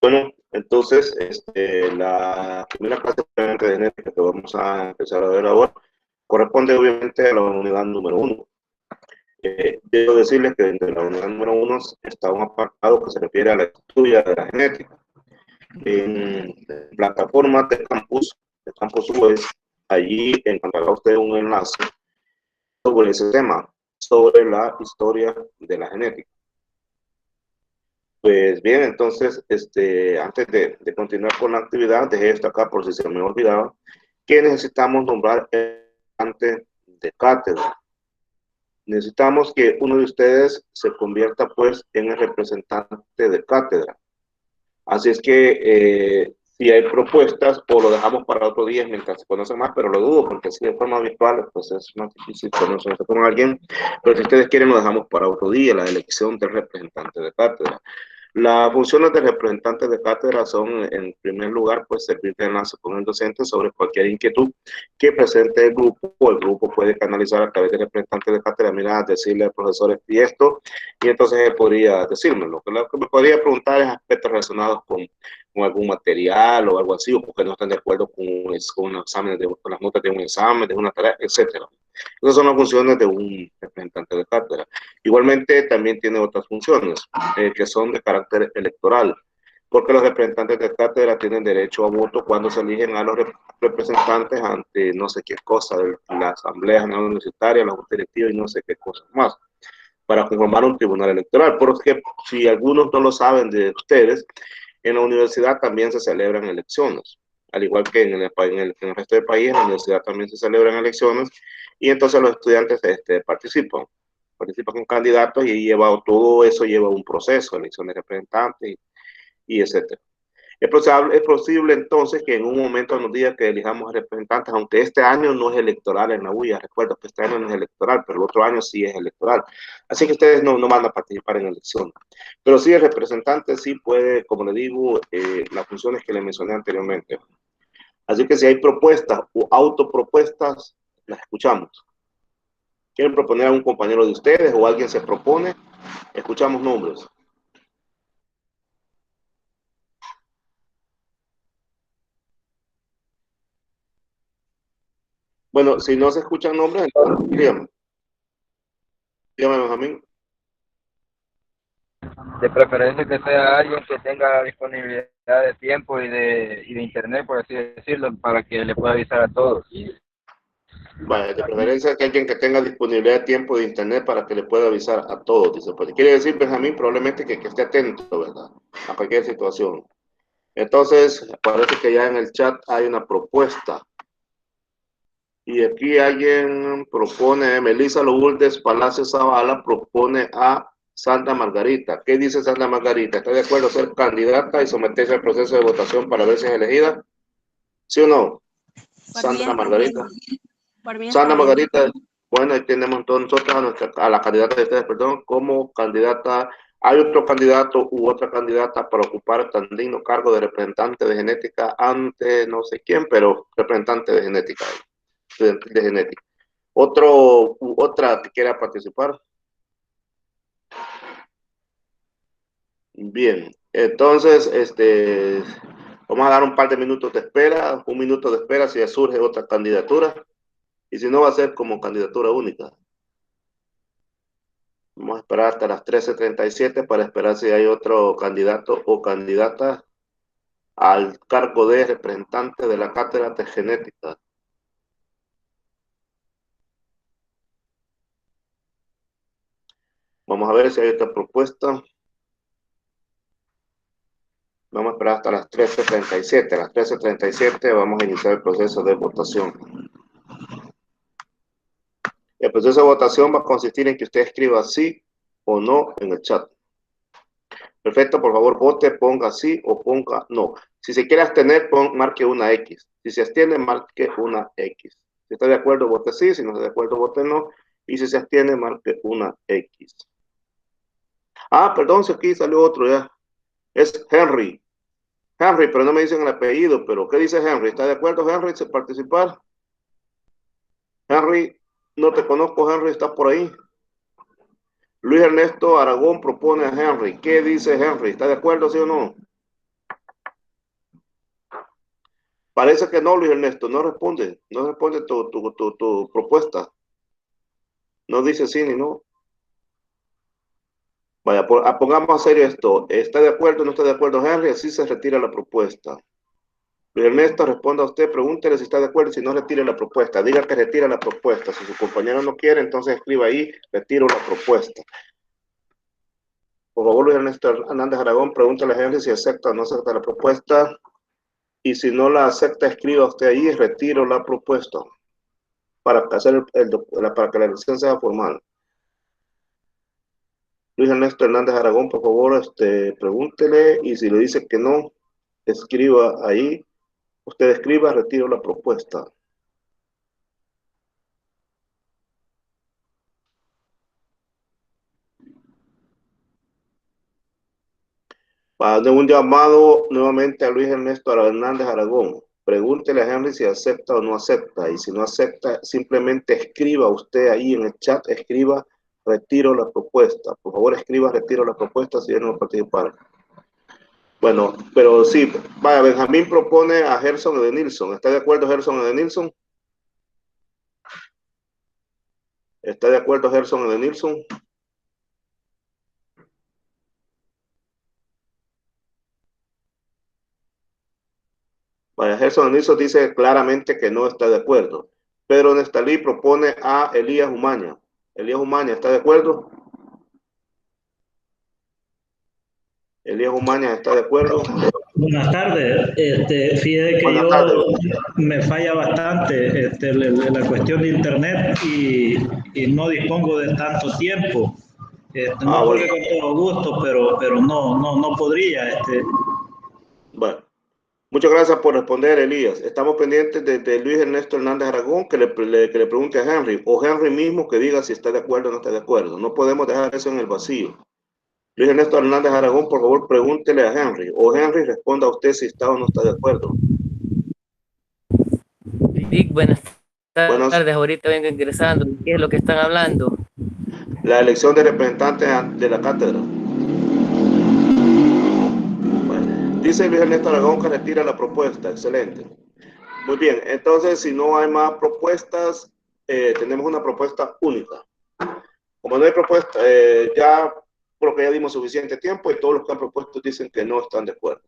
Bueno, entonces, la primera clase de genética que vamos a empezar a ver ahora corresponde obviamente a la unidad número 1. Debo decirles que dentro de la unidad número 1 está un apartado que se refiere a la estudia de la genética. En plataformas de Campus Web, allí encontrará usted un enlace sobre ese tema, sobre la historia de la genética. Pues bien, entonces, antes de continuar con la actividad, dejé esto acá por si se me olvidaba, que necesitamos nombrar antes de cátedra. Necesitamos que uno de ustedes se convierta pues en el representante de cátedra. Así es que si hay propuestas o lo dejamos para otro día mientras se conoce más, pero lo dudo porque si de forma virtual pues es más difícil conocerse con alguien, pero si ustedes quieren lo dejamos para otro día, la elección del representante de cátedra. Las funciones de representantes de cátedra son, en primer lugar, pues servir de enlace con el docente sobre cualquier inquietud que presente el grupo. El grupo puede canalizar a través de representantes de cátedra, mira, decirle al profesor y esto, y entonces él podría decírmelo. Lo que me podría preguntar es aspectos relacionados con algún material o algo así, o porque no están de acuerdo con un examen, con las notas de un examen, de una tarea, etcétera. Esas son las funciones de un representante de cátedra. Igualmente también tiene otras funciones que son de carácter electoral, porque los representantes de cátedra tienen derecho a voto cuando se eligen a los representantes ante no sé qué cosa, de la Asamblea General Universitaria, la Junta Directiva y no sé qué cosas más, para conformar un tribunal electoral. Porque si algunos no lo saben de ustedes, en la universidad también se celebran elecciones, al igual que en el resto del país, en la universidad también se celebran elecciones y entonces los estudiantes participan con candidatos y todo eso lleva un proceso, elección de representantes y etcétera. Es posible entonces que en un momento nos diga que elijamos representantes, aunque este año no es electoral en la UIA, recuerdo que este año no es electoral, pero el otro año sí es electoral. Así que ustedes no van a participar en elecciones. Pero sí el representante sí puede, como le digo, las funciones que le mencioné anteriormente. Así que si hay propuestas o autopropuestas, las escuchamos. ¿Quieren proponer a un compañero de ustedes o alguien se propone? Escuchamos nombres. Bueno, si no se escuchan nombres, entonces dígame. Dígame, Benjamín. De preferencia que sea alguien que tenga disponibilidad de tiempo y de internet, por así decirlo, para que le pueda avisar a todos. Vale, de preferencia que alguien que tenga disponibilidad de tiempo de internet para que le pueda avisar a todos, dice. Pues quiere decir, Benjamín, probablemente que esté atento, ¿verdad? A cualquier situación. Entonces, parece que ya en el chat hay una propuesta. Y aquí alguien propone, Melissa Lourdes Palacio Zavala propone a Santa Margarita. ¿Qué dice Santa Margarita? ¿Está de acuerdo a ser candidata y someterse al proceso de votación para ver si es elegida? ¿Sí o no? Por mí Santa está bien. Margarita. Por mí Santa está bien. Margarita, bueno, ahí tenemos entonces nosotros a la candidata de ustedes, perdón, como candidata. Hay otro candidato u otra candidata para ocupar tan digno cargo de representante de genética ante no sé quién, pero representante de genética, de genética. Otra que quiera participar. Bien, entonces, vamos a dar un par de minutos de espera, un minuto de espera si ya surge otra candidatura, y si no va a ser como candidatura única. Vamos a esperar hasta las 13:37 para esperar si hay otro candidato o candidata al cargo de representante de la cátedra de genética. Vamos a ver si hay otra propuesta. Vamos a esperar hasta las 13:37. A las 13:37 vamos a iniciar el proceso de votación. El proceso de votación va a consistir en que usted escriba sí o no en el chat. Perfecto, por favor, vote, ponga sí o ponga no. Si se quiere abstener, marque una X. Si se abstiene, marque una X. Si está de acuerdo, vote sí. Si no está de acuerdo, vote no. Y si se abstiene, marque una X. Ah, perdón, si aquí salió otro ya. Es Henry. Henry, pero no me dicen el apellido. Pero, ¿qué dice Henry? ¿Está de acuerdo, Henry, en participar? Henry, no te conozco, Henry, ¿estás por ahí? Luis Ernesto Aragón propone a Henry. ¿Qué dice Henry? ¿Está de acuerdo, sí o no? Parece que no, Luis Ernesto, no responde tu propuesta. No dice sí ni no. Vaya, pongamos a serio esto. ¿Está de acuerdo o no está de acuerdo, Henry? Así se retira la propuesta. Luis Ernesto, responda a usted, pregúntele si está de acuerdo y si no, retire la propuesta. Diga que retira la propuesta. Si su compañero no quiere, entonces escriba ahí, retiro la propuesta. Por favor, Luis Ernesto Hernández Aragón, pregúntale a Henry si acepta o no acepta la propuesta. Y si no la acepta, escriba usted ahí y retiro la propuesta para para que la elección sea formal. Luis Ernesto Hernández Aragón, por favor, pregúntele y si le dice que no, escriba ahí. Usted escriba, retiro la propuesta. Para un llamado nuevamente a Luis Ernesto Hernández Aragón. Pregúntele a Henry si acepta o no acepta. Y si no acepta, simplemente escriba usted ahí en el chat, escriba, retiro la propuesta. Por favor, escriba, retiro la propuesta si él no participa. Bueno, pero sí, vaya, Benjamín propone a Gerson Edenilson. ¿Está de acuerdo Gerson Edenilson? ¿Está de acuerdo Gerson Edenilson? Vaya, Gerson Edenilson dice claramente que no está de acuerdo. Pedro Nestalí propone a Elías Umaña. Elías Umaña, ¿está de acuerdo? Elías Umaña, ¿está de acuerdo? Buenas tardes. Fíjate que Buenas tardes. me falla bastante la cuestión de internet y no dispongo de tanto tiempo. No Bueno. porque con todo gusto, pero no podría. Bueno, muchas gracias por responder, Elías. Estamos pendientes de Luis Ernesto Hernández Aragón que le pregunte a Henry, o Henry mismo que diga si está de acuerdo o no está de acuerdo. No podemos dejar eso en el vacío. Luis Ernesto Hernández Aragón, por favor, pregúntele a Henry, o Henry responda a usted si está o no está de acuerdo. Vic, buenas tardes. Ahorita vengo ingresando. ¿Qué es lo que están hablando? La elección de representantes de la cátedra. Bueno, dice Luis Ernesto Aragón que retira la propuesta. Excelente. Muy bien, entonces si no hay más propuestas, tenemos una propuesta única. Como no hay propuesta, ya creo que ya dimos suficiente tiempo y todos los que han propuesto dicen que no están de acuerdo.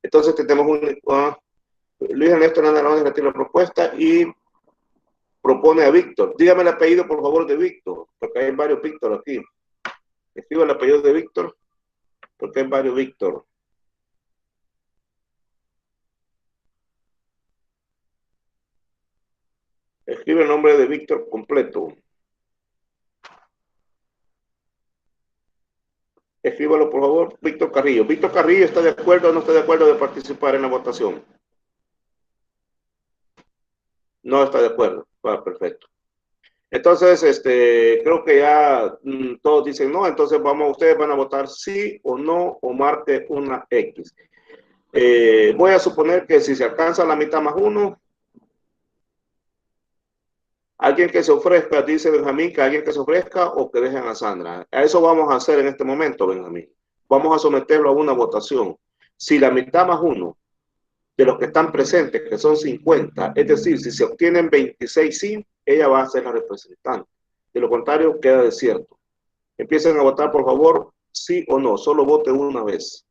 Entonces tenemos Luis Ernesto Hernández Aragón retira la propuesta y propone a Víctor. Dígame el apellido, por favor, de Víctor, porque hay varios Víctor aquí. Escriba el apellido de Víctor, porque hay varios Víctor. Escribe el nombre de Víctor completo. Escríbalo, por favor, Víctor Carrillo. Víctor Carrillo, ¿está de acuerdo o no está de acuerdo de participar en la votación? No está de acuerdo. Perfecto. Entonces, creo que ya todos dicen no, entonces ustedes van a votar sí o no, o marque una X. Voy a suponer que si se alcanza la mitad más uno, alguien que se ofrezca, dice Benjamín, que alguien que se ofrezca o que dejen a Sandra. A eso vamos a hacer en este momento, Benjamín. Vamos a someterlo a una votación. Si la mitad más uno de los que están presentes, que son 50, es decir, si se obtienen 26 sí, ella va a ser la representante. De lo contrario, queda desierto. Empiecen a votar, por favor, sí o no. Solo vote una vez.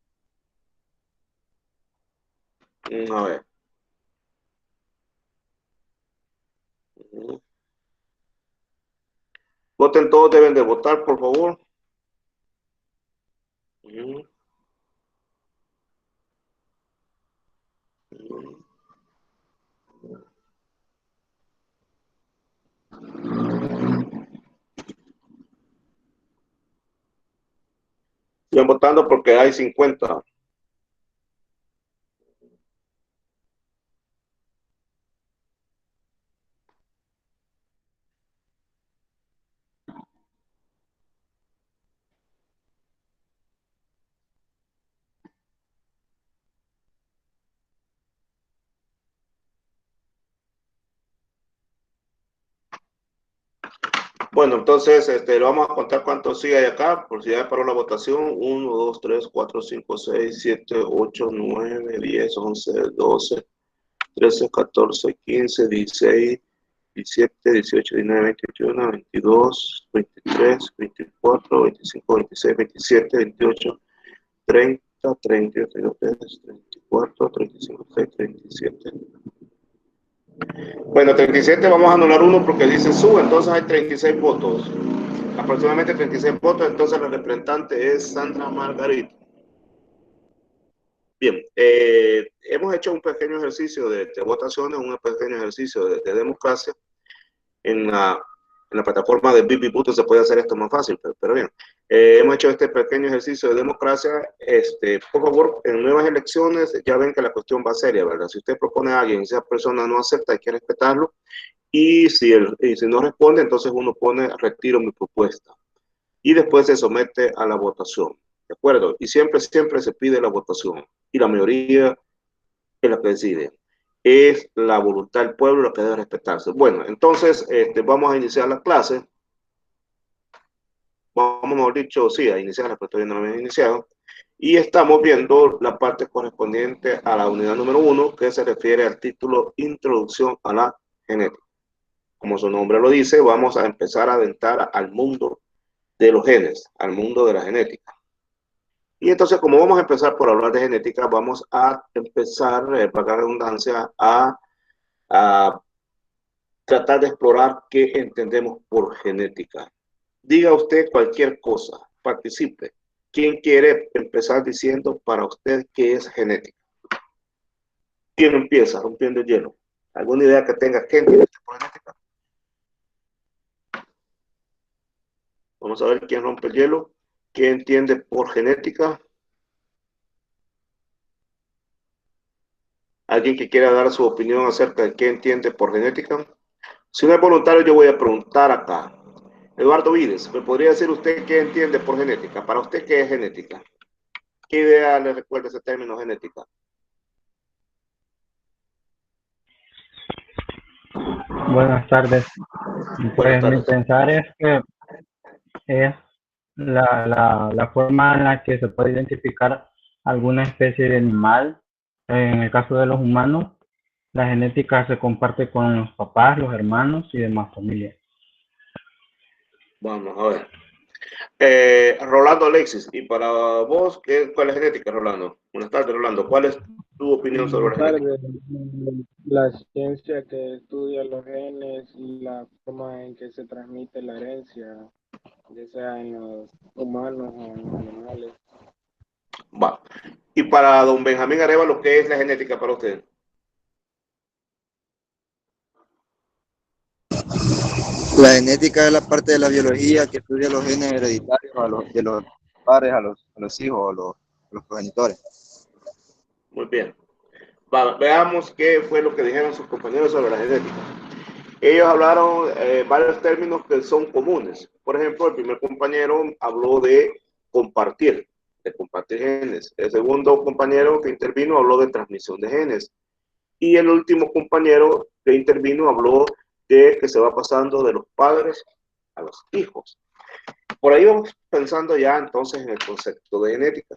A ver. Voten todos, deben de votar, por favor. Sigan votando porque hay 50. Bueno, entonces le vamos a contar cuántos sí hay acá, por si ya paró la votación. 1, 2, 3, 4, 5, 6, 7, 8, 9, 10, 11, 12, 13, 14, 15, 16, 17, 18, 19, 20, 21, 22, 23, 24, 25, 26, 27, 28, 30, 30, 32, 34, 35, 37. Bueno, 37 vamos a anular uno porque dice sube, entonces hay 36 votos. Aproximadamente 36 votos, entonces la representante es Sandra Margarita. Bien, hemos hecho un pequeño ejercicio de votaciones, un pequeño ejercicio de democracia. En la plataforma de BBBoot se puede hacer esto más fácil, pero bien. Hemos hecho este pequeño ejercicio de democracia. Por favor, en nuevas elecciones ya ven que la cuestión va seria, ¿verdad? Si usted propone a alguien y esa persona no acepta, hay que respetarlo. Y si no responde, entonces uno pone retiro mi propuesta. Y después se somete a la votación. ¿De acuerdo? Y siempre se pide la votación. Y la mayoría es la que decide. Es la voluntad del pueblo la que debe respetarse. Bueno, entonces vamos a iniciar la clase. Vamos, mejor dicho, sí, a iniciar, pero todavía no lo hemos iniciado. Y estamos viendo la parte correspondiente a la unidad número 1, que se refiere al título Introducción a la Genética. Como su nombre lo dice, vamos a empezar a adentrar al mundo de los genes, al mundo de la genética. Y entonces, como vamos a empezar por hablar de genética, vamos a empezar, para la redundancia, a tratar de explorar qué entendemos por genética. Diga usted cualquier cosa, participe. ¿Quién quiere empezar diciendo para usted qué es genética? ¿Quién empieza rompiendo el hielo? ¿Alguna idea que tenga? ¿Qué entiende usted por genética? Vamos a ver quién rompe el hielo. ¿Qué entiende por genética? ¿Alguien que quiera dar su opinión acerca de qué entiende por genética? Si no es voluntario, yo voy a preguntar acá. Eduardo Vides, ¿me podría decir usted qué entiende por genética? Para usted, ¿qué es genética? ¿Qué idea le recuerda ese término genética? Buenas tardes. Buenas Pues tardes. mi pensar es que es la forma en la que se puede identificar alguna especie de animal. En el caso de los humanos, la genética se comparte con los papás, los hermanos y demás familias. Vamos a ver. Rolando Alexis, y para vos, ¿cuál es genética, Rolando? Buenas tardes, Rolando. ¿Cuál es tu opinión sobre la genética? La ciencia que estudia los genes y la forma en que se transmite la herencia, ya sea en los humanos o en los animales. Va. Y para don Benjamín Arevalo, ¿qué es la genética para usted? La genética es la parte de la biología que estudia los genes hereditarios de los padres a los hijos, a los progenitores. Muy bien. Va, veamos qué fue lo que dijeron sus compañeros sobre la genética. Ellos hablaron varios términos que son comunes. Por ejemplo, el primer compañero habló de compartir genes. El segundo compañero que intervino habló de transmisión de genes. Y el último compañero que intervino habló de que se va pasando de los padres a los hijos. Por ahí vamos pensando ya entonces en el concepto de genética.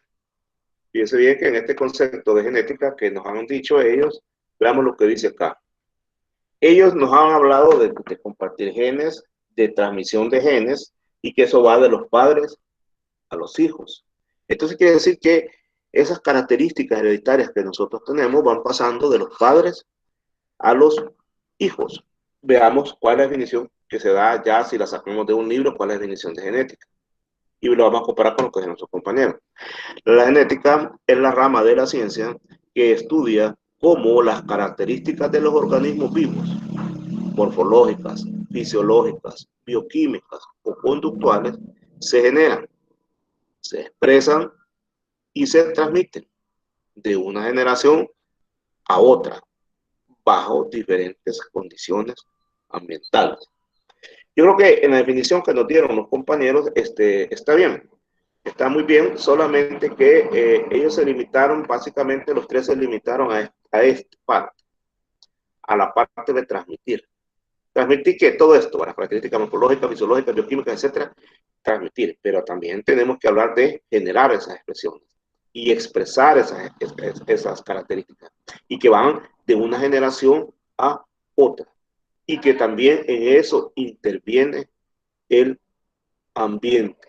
Fíjense bien que en este concepto de genética que nos han dicho ellos, veamos lo que dice acá. Ellos nos han hablado de compartir genes, de transmisión de genes, y que eso va de los padres a los hijos. Entonces quiere decir que esas características hereditarias que nosotros tenemos van pasando de los padres a los hijos. Veamos cuál es la definición que se da ya si la sacamos de un libro, cuál es la definición de genética. Y lo vamos a comparar con lo que dicen nuestros compañeros. La genética es la rama de la ciencia que estudia cómo las características de los organismos vivos, morfológicas, fisiológicas, bioquímicas o conductuales, se generan, se expresan y se transmiten de una generación a otra bajo diferentes condiciones ambientales. Yo creo que en la definición que nos dieron los compañeros está bien, está muy bien, solamente que ellos se limitaron, básicamente los tres se limitaron a esta parte, a la parte de transmitir. Transmitir que todo esto, las características morfológicas, fisiológicas, bioquímicas, etcétera, transmitir, pero también tenemos que hablar de generar esas expresiones y expresar esas características y que van de una generación a otra, y que también en eso interviene el ambiente.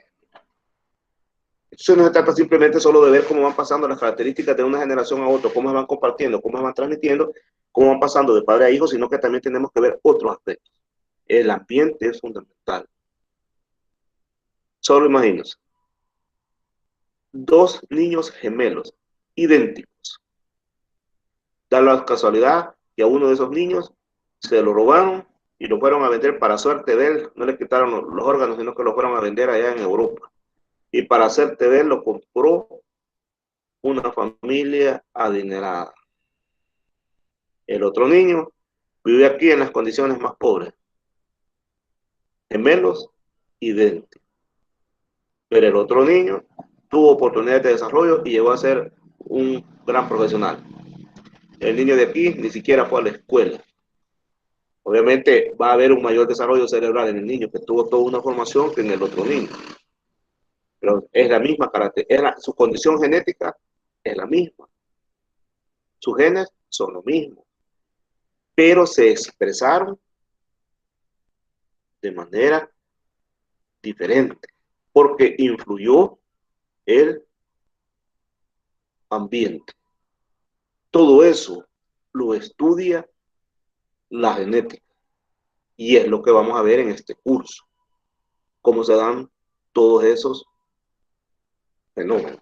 Eso no se trata simplemente solo de ver cómo van pasando las características de una generación a otra, cómo se van compartiendo, cómo se van transmitiendo, cómo van pasando de padre a hijo, sino que también tenemos que ver otros aspectos. El ambiente es fundamental. Solo imagínense, dos niños gemelos, idénticos. Da la casualidad que a uno de esos niños se lo robaron y lo fueron a vender. Para suerte de él, no le quitaron los órganos, sino que lo fueron a vender allá en Europa. Y para suerte de él, lo compró una familia adinerada. El otro niño vive aquí en las condiciones más pobres. Gemelos, idénticos. Pero el otro niño tuvo oportunidades de desarrollo y llegó a ser un gran profesional. El niño de aquí ni siquiera fue a la escuela. Obviamente va a haber un mayor desarrollo cerebral en el niño que tuvo toda una formación que en el otro niño. Pero es la misma característica, su condición genética es la misma. Sus genes son lo mismo. Pero se expresaron de manera diferente porque influyó el ambiente. Todo eso lo estudia la genética y es lo que vamos a ver en este curso, cómo se dan todos esos fenómenos.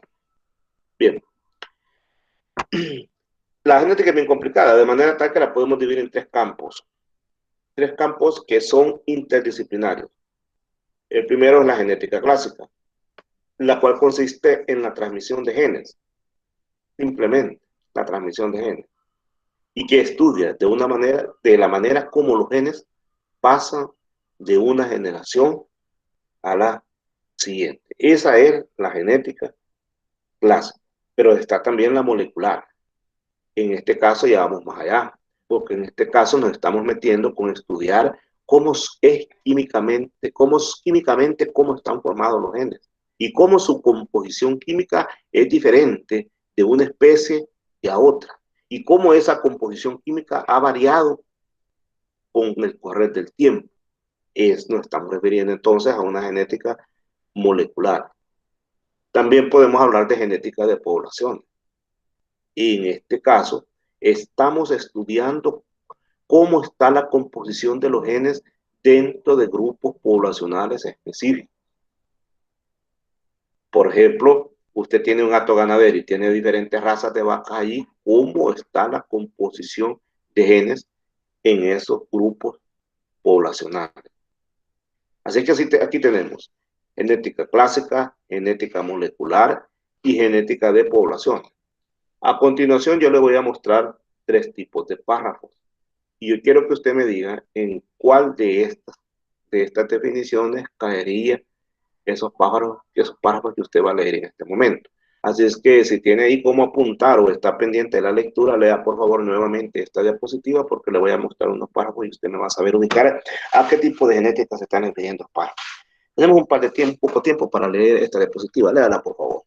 Bien, la genética es bien complicada, de manera tal que la podemos dividir en tres campos que son interdisciplinarios. El primero es la genética clásica, la cual consiste en la transmisión de genes, simplemente la transmisión de genes, y que estudia de la manera como los genes pasan de una generación a la siguiente. Esa es la genética clásica, pero está también la molecular. En este caso ya vamos más allá, porque en este caso nos estamos metiendo con estudiar cómo cómo están formados los genes y cómo su composición química es diferente de una especie a otra y cómo esa composición química ha variado con el correr del tiempo. Nos estamos refiriendo entonces a una genética molecular. También podemos hablar de genética de población. Y en este caso, estamos estudiando cómo está la composición de los genes dentro de grupos poblacionales específicos. Por ejemplo, usted tiene un hato ganadero y tiene diferentes razas de vacas allí, ¿cómo está la composición de genes en esos grupos poblacionales? Así que aquí tenemos genética clásica, genética molecular y genética de población. A continuación yo le voy a mostrar tres tipos de párrafos. Y yo quiero que usted me diga en cuál de estas definiciones caería esos párrafos que usted va a leer en este momento. Así es que si tiene ahí cómo apuntar o está pendiente de la lectura, lea por favor nuevamente esta diapositiva porque le voy a mostrar unos párrafos y usted me va a saber ubicar a qué tipo de genética se están refiriendo los párrafos. Tenemos un par de poco tiempo para leer esta diapositiva. Léala por favor.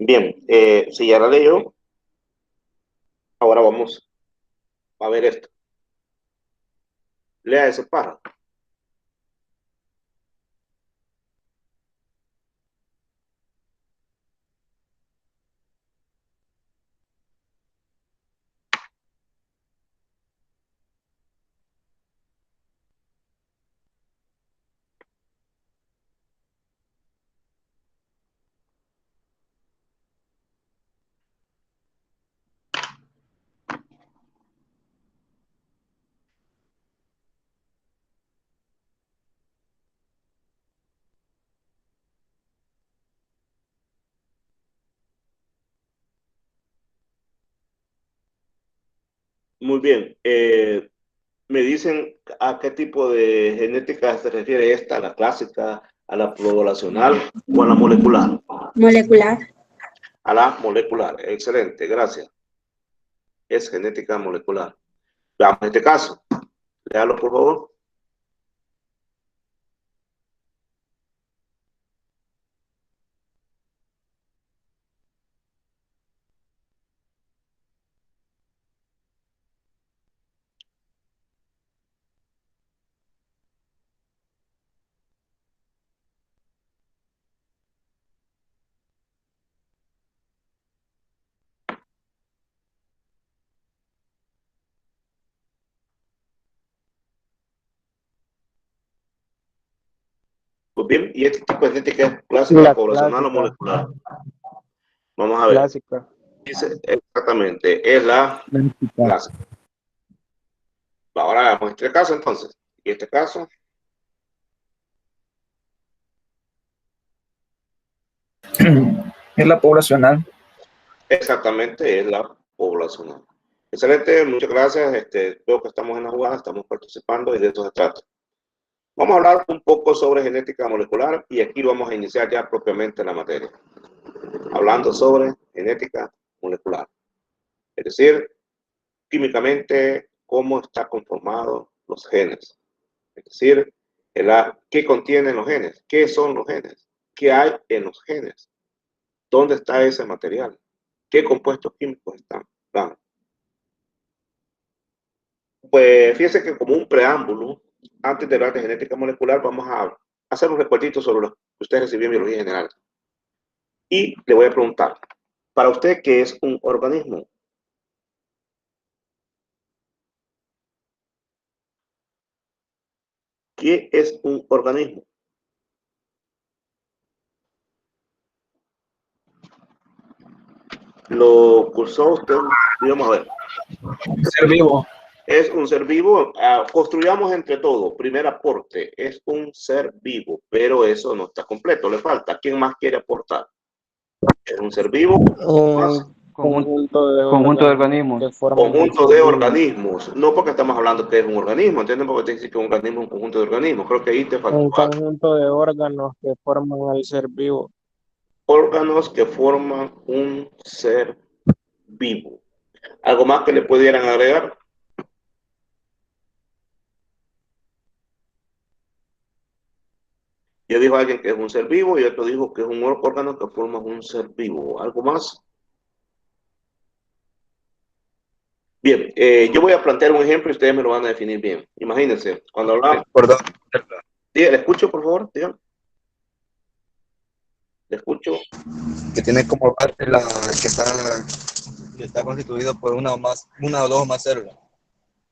Bien, si ya la leyó, ahora vamos a ver esto. Lea ese párrafo. Muy bien. Me dicen a qué tipo de genética se refiere esta, la clásica, ¿A la poblacional o a la molecular? Molecular. A la molecular. Excelente, gracias. Es genética molecular. Veamos este caso. Léalo, por favor. Pues bien, ¿y este tipo de genética es clásica, La poblacional o clásica. molecular? Vamos a ver. Clásica. Dice exactamente, es la clásica. Ahora veamos este caso entonces. Y este caso. Es la poblacional. Exactamente, es la poblacional. Excelente, muchas gracias. Veo que estamos en la jugada, estamos participando y de esto se trata. Vamos a hablar un poco sobre genética molecular y aquí vamos a iniciar ya propiamente la materia. Hablando sobre genética molecular. Es decir, químicamente, cómo están conformados los genes. Es decir, qué contienen los genes, qué son los genes, qué hay en los genes, dónde está ese material, qué compuestos químicos están. ¿Verdad? Pues fíjense que como un preámbulo, antes de hablar de genética molecular, vamos a hacer un recuerdito sobre lo que usted recibió en biología general. Y le voy a preguntar, para usted, ¿qué es un organismo? ¿Qué es un organismo? Lo cursó usted, vamos a ver. Ser vivo. Es un ser vivo. Construyamos entre todos. Primer aporte, es un ser vivo, pero eso no está completo, le falta. ¿Quién más quiere aportar? Es un ser vivo. Un conjunto de organismos. Que forman conjunto de organismos. No porque estamos hablando que es un organismo, ¿entienden? Porque te dice que un organismo es un conjunto de organismos. Creo que ahí te falta. Un conjunto de órganos que forman el ser vivo. Órganos que forman un ser vivo. ¿Algo más que le pudieran agregar? Yo dijo alguien que es un ser vivo y otro dijo que es un órgano que forma un ser vivo. ¿Algo más? Bien, yo voy a plantear un ejemplo y ustedes me lo van a definir bien. Imagínense, cuando hablamos... Perdón. ¿Le escucho, por favor? Díganme. ¿Le escucho? Que tiene como parte que está constituido por una o dos o más células.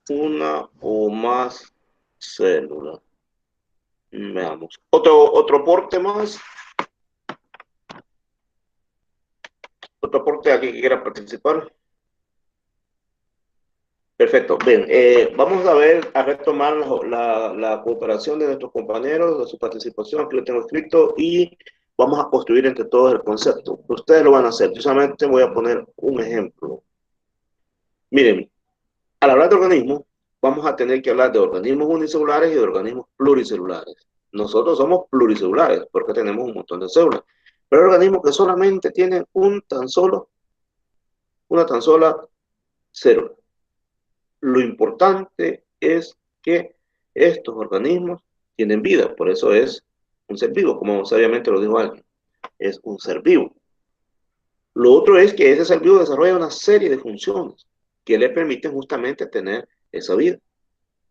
Una o más células. Veamos. ¿Otro aporte más? ¿Otro aporte aquí que quiera participar? Perfecto. Bien, vamos a retomar la cooperación de nuestros compañeros, de su participación, que lo tengo escrito, y vamos a construir entre todos el concepto. Ustedes lo van a hacer. Yo solamente voy a poner un ejemplo. Miren, al hablar de organismos, vamos a tener que hablar de organismos unicelulares y de organismos pluricelulares. Nosotros somos pluricelulares porque tenemos un montón de células, pero hay organismos que solamente tienen una tan sola célula. Lo importante es que estos organismos tienen vida, por eso es un ser vivo, como sabiamente lo dijo alguien, es un ser vivo. Lo otro es que ese ser vivo desarrolla una serie de funciones que le permiten justamente tener esa vida.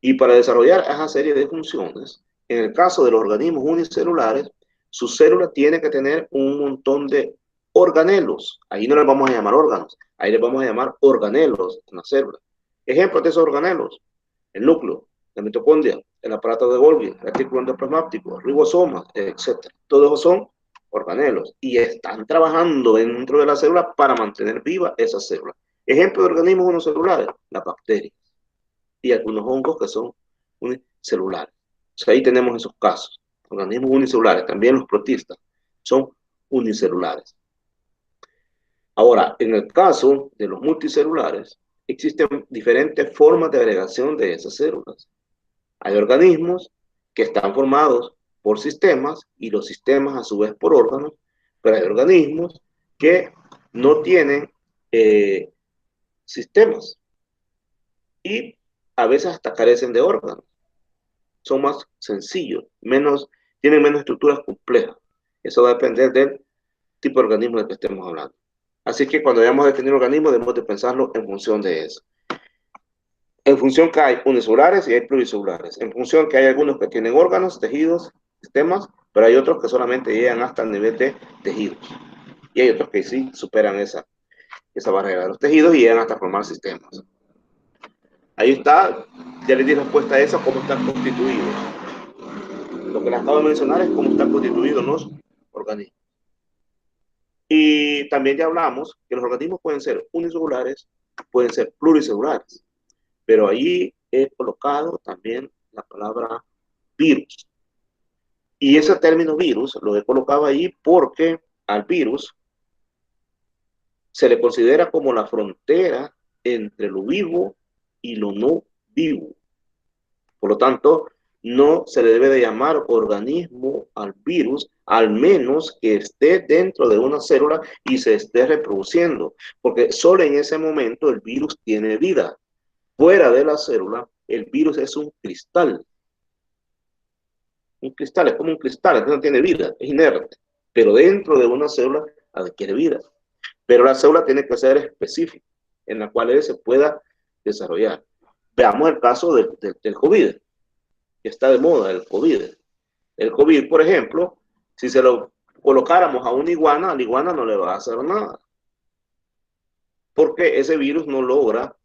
Y para desarrollar esa serie de funciones, en el caso de los organismos unicelulares, su célula tiene que tener un montón de organelos. Ahí no les vamos a llamar órganos, ahí les vamos a llamar organelos en la célula. Ejemplos de esos organelos: el núcleo, la mitocondria, el aparato de Golgi, el retículo endoplasmático, el ribosoma, etc. Todos esos son organelos y están trabajando dentro de la célula para mantener viva esa célula. Ejemplo de organismos unicelulares: las bacterias y algunos hongos que son unicelulares. O sea, ahí tenemos esos casos. Organismos unicelulares, también los protistas, son unicelulares. Ahora, en el caso de los multicelulares, existen diferentes formas de agregación de esas células. Hay organismos que están formados por sistemas y los sistemas a su vez por órganos, pero hay organismos que no tienen sistemas y a veces hasta carecen de órganos. Son más sencillos, tienen menos estructuras complejas. Eso va a depender del tipo de organismo del que estemos hablando. Así que cuando vayamos a definir organismos, debemos de pensarlo en función de eso. En función que hay unicelulares y hay pluricelulares. En función que hay algunos que tienen órganos, tejidos, sistemas, pero hay otros que solamente llegan hasta el nivel de tejidos. Y hay otros que sí superan esa barrera de los tejidos y llegan hasta formar sistemas. Ahí está, ya les di respuesta a esa, cómo están constituidos. Lo que les acabo de mencionar es cómo están constituidos los organismos. Y también ya hablamos que los organismos pueden ser unicelulares, pueden ser pluricelulares, pero ahí he colocado también la palabra virus. Y ese término virus lo he colocado ahí porque al virus se le considera como la frontera entre lo vivo y lo no vivo. Por lo tanto, no se le debe de llamar organismo al virus, al menos que esté dentro de una célula y se esté reproduciendo, porque solo en ese momento el virus tiene vida. Fuera de la célula, el virus es un cristal. Un cristal es como un cristal, que no tiene vida, es inerte, pero dentro de una célula adquiere vida. Pero la célula tiene que ser específica, en la cual él se pueda desarrollar. Veamos el caso del COVID, que está de moda, el COVID. El COVID, por ejemplo, si se lo colocáramos a una iguana, a la iguana no le va a hacer nada. Porque ese virus no logra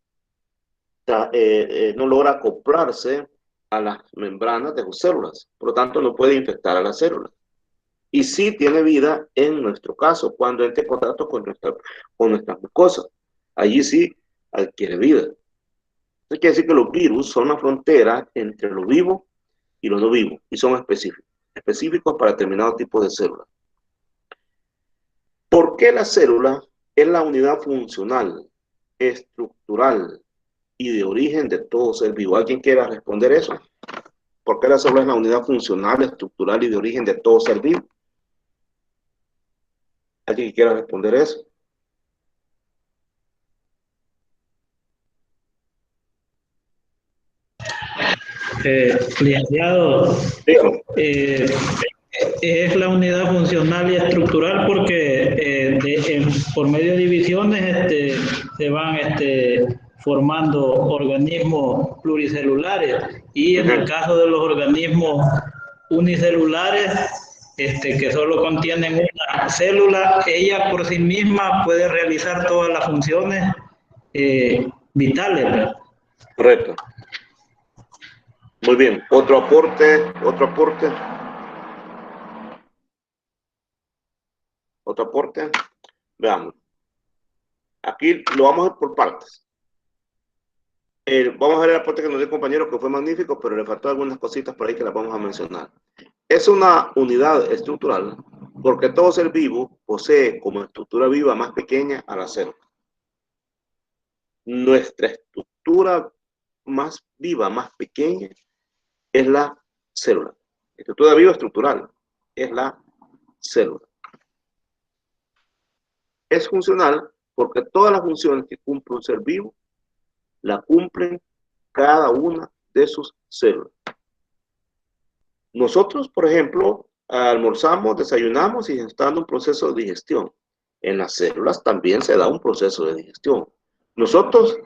acoplarse a las membranas de sus células. Por lo tanto, no puede infectar a las células. Y sí tiene vida en nuestro caso, cuando entre en contacto con nuestras mucosas. Allí sí adquiere vida. Eso quiere decir que los virus son una frontera entre lo vivo y lo no vivo, y son específicos para determinados tipos de células. ¿Por qué la célula es la unidad funcional, estructural y de origen de todo ser vivo? ¿Alguien quiera responder eso? ¿Por qué la célula es la unidad funcional, estructural y de origen de todo ser vivo? ¿Alguien quiera responder eso? Licenciado, es la unidad funcional y estructural porque por medio de divisiones se van formando organismos pluricelulares, y en el caso de los organismos unicelulares, que solo contienen una célula, ella por sí misma puede realizar todas las funciones vitales, ¿verdad? Correcto. Muy bien. Otro aporte. Veamos. Aquí lo vamos a ver por partes. Vamos a ver el aporte que nos dio el compañero, que fue magnífico, pero le faltó algunas cositas por ahí que las vamos a mencionar. Es una unidad estructural porque todo ser vivo posee como estructura viva más pequeña a la célula. Nuestra estructura más viva, más pequeña, es la célula. Estructura viva estructural es la célula. Es funcional porque todas las funciones que cumple un ser vivo la cumplen cada una de sus células. Nosotros, por ejemplo, almorzamos, desayunamos y está dando un proceso de digestión. En las células también se da un proceso de digestión. Nosotros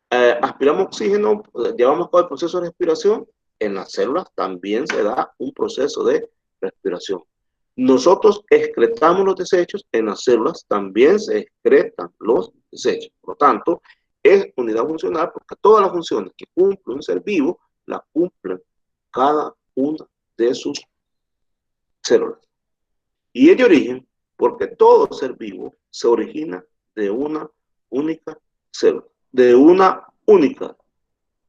aspiramos oxígeno, llevamos a cabo el proceso de respiración. En las células también se da un proceso de respiración. Nosotros excretamos los desechos, en las células también se excretan los desechos. Por lo tanto, es unidad funcional porque todas las funciones que cumple un ser vivo, las cumplen cada una de sus células. Y es de origen porque todo ser vivo se origina de una única célula. De una única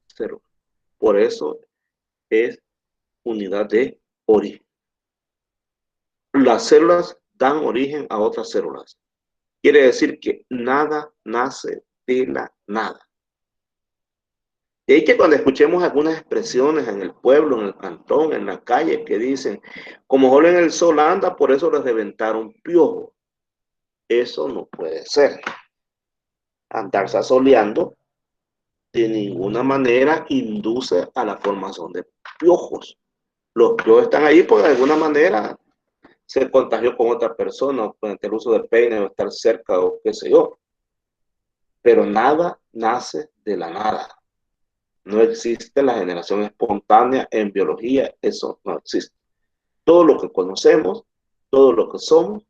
célula. Por eso es unidad de origen. Las células dan origen a otras células. Quiere decir que nada nace de la nada. Y ahí que cuando escuchemos algunas expresiones en el pueblo, en el cantón, en la calle, que dicen, como Jolo en el sol anda, por eso les reventaron piojos. Eso no puede ser. Andarse asoleando de ninguna manera induce a la formación de piojos. Los piojos están ahí porque de alguna manera se contagió con otra persona, con el uso de peine, o estar cerca, o qué sé yo. Pero nada nace de la nada. No existe la generación espontánea en biología, eso no existe. Todo lo que conocemos, todo lo que somos,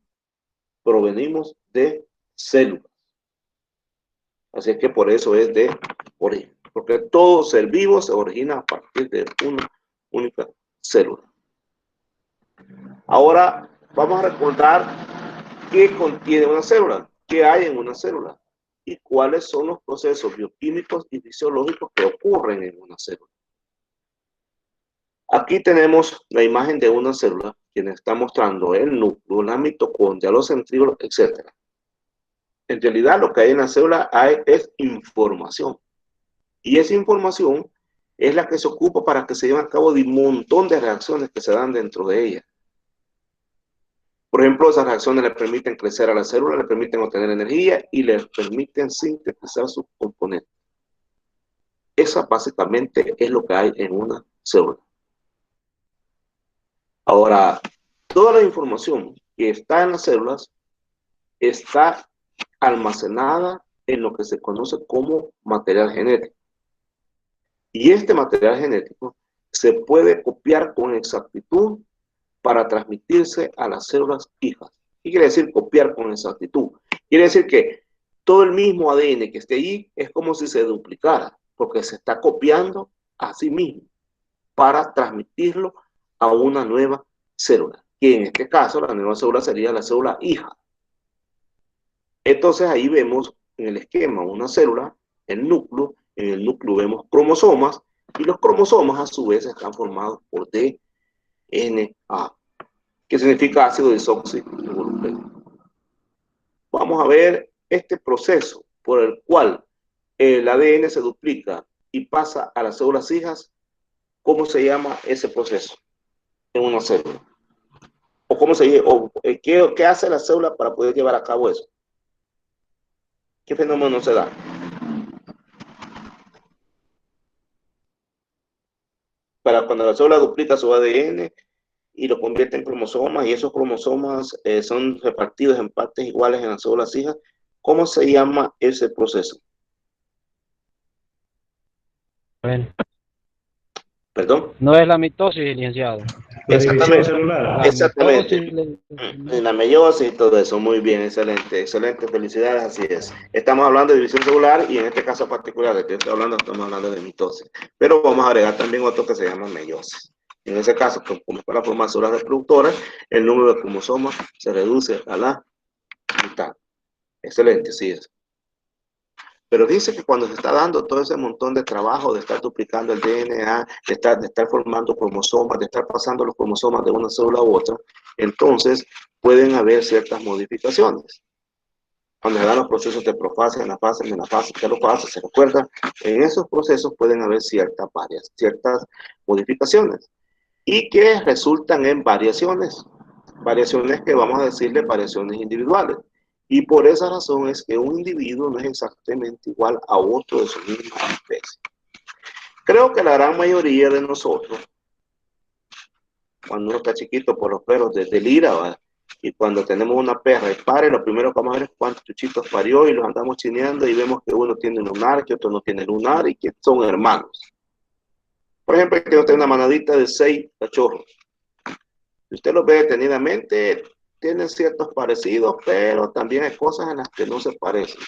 provenimos de células. Así es que por eso es de origen. Porque todo ser vivo se origina a partir de una única célula. Ahora vamos a recordar qué contiene una célula, qué hay en una célula y cuáles son los procesos bioquímicos y fisiológicos que ocurren en una célula. Aquí tenemos la imagen de una célula que nos está mostrando el núcleo, la mitocondria, los centríolos, etc. En realidad lo que hay en la célula es información. Y esa información es la que se ocupa para que se lleven a cabo de un montón de reacciones que se dan dentro de ella. Por ejemplo, esas reacciones le permiten crecer a la célula, le permiten obtener energía y le permiten sintetizar sus componentes. Esa básicamente es lo que hay en una célula. Ahora, toda la información que está en las células está almacenada en lo que se conoce como material genético. Y este material genético se puede copiar con exactitud para transmitirse a las células hijas. ¿Qué quiere decir copiar con exactitud? Quiere decir que todo el mismo ADN que esté ahí es como si se duplicara, porque se está copiando a sí mismo para transmitirlo a una nueva célula, que en este caso la nueva célula sería la célula hija. Entonces ahí vemos en el esquema una célula, el núcleo, en el núcleo vemos cromosomas, y los cromosomas a su vez están formados por DNA, que significa ácido desoxirribonucleico. Vamos a ver este proceso por el cual el ADN se duplica y pasa a las células hijas. ¿Cómo se llama ese proceso en una célula? ¿O cómo qué hace la célula para poder llevar a cabo eso? ¿Qué fenómeno se da? Para cuando la célula duplica su ADN y lo convierte en cromosomas, y esos cromosomas son repartidos en partes iguales en las células hijas, ¿cómo se llama ese proceso? Bueno, ¿Perdón? no es la mitosis, licenciado. La división Exactamente. celular. Exactamente. En la meiosis y todo eso. Muy bien, excelente, excelente. Felicidades, así es. Estamos hablando de división celular y en este caso particular de que estamos hablando de mitosis. Pero vamos a agregar también otro que se llama meiosis. En ese caso, como para formar células reproductoras, el número de cromosomas se reduce a la mitad. Excelente, sí es. Pero dice que cuando se está dando todo ese montón de trabajo de estar duplicando el DNA, de estar formando cromosomas, de estar pasando los cromosomas de una célula a otra, entonces pueden haber ciertas modificaciones. Cuando se dan los procesos de profase, anafase, menafase, telofase, ¿se recuerdan? En esos procesos pueden haber ciertas modificaciones y que resultan en variaciones que vamos a decirle variaciones individuales. Y por esa razón es que un individuo no es exactamente igual a otro de su misma especie. Creo que la gran mayoría de nosotros, cuando uno está chiquito por los perros desde Lira, ¿verdad? Y cuando tenemos una perra y pare, lo primero que vamos a ver es cuántos chuchitos parió y los andamos chineando y vemos que uno tiene lunar, que otro no tiene lunar y que son hermanos. Por ejemplo, que usted una manadita de 6 cachorros. Si usted los ve detenidamente, tienen ciertos parecidos, pero también hay cosas en las que no se parecen.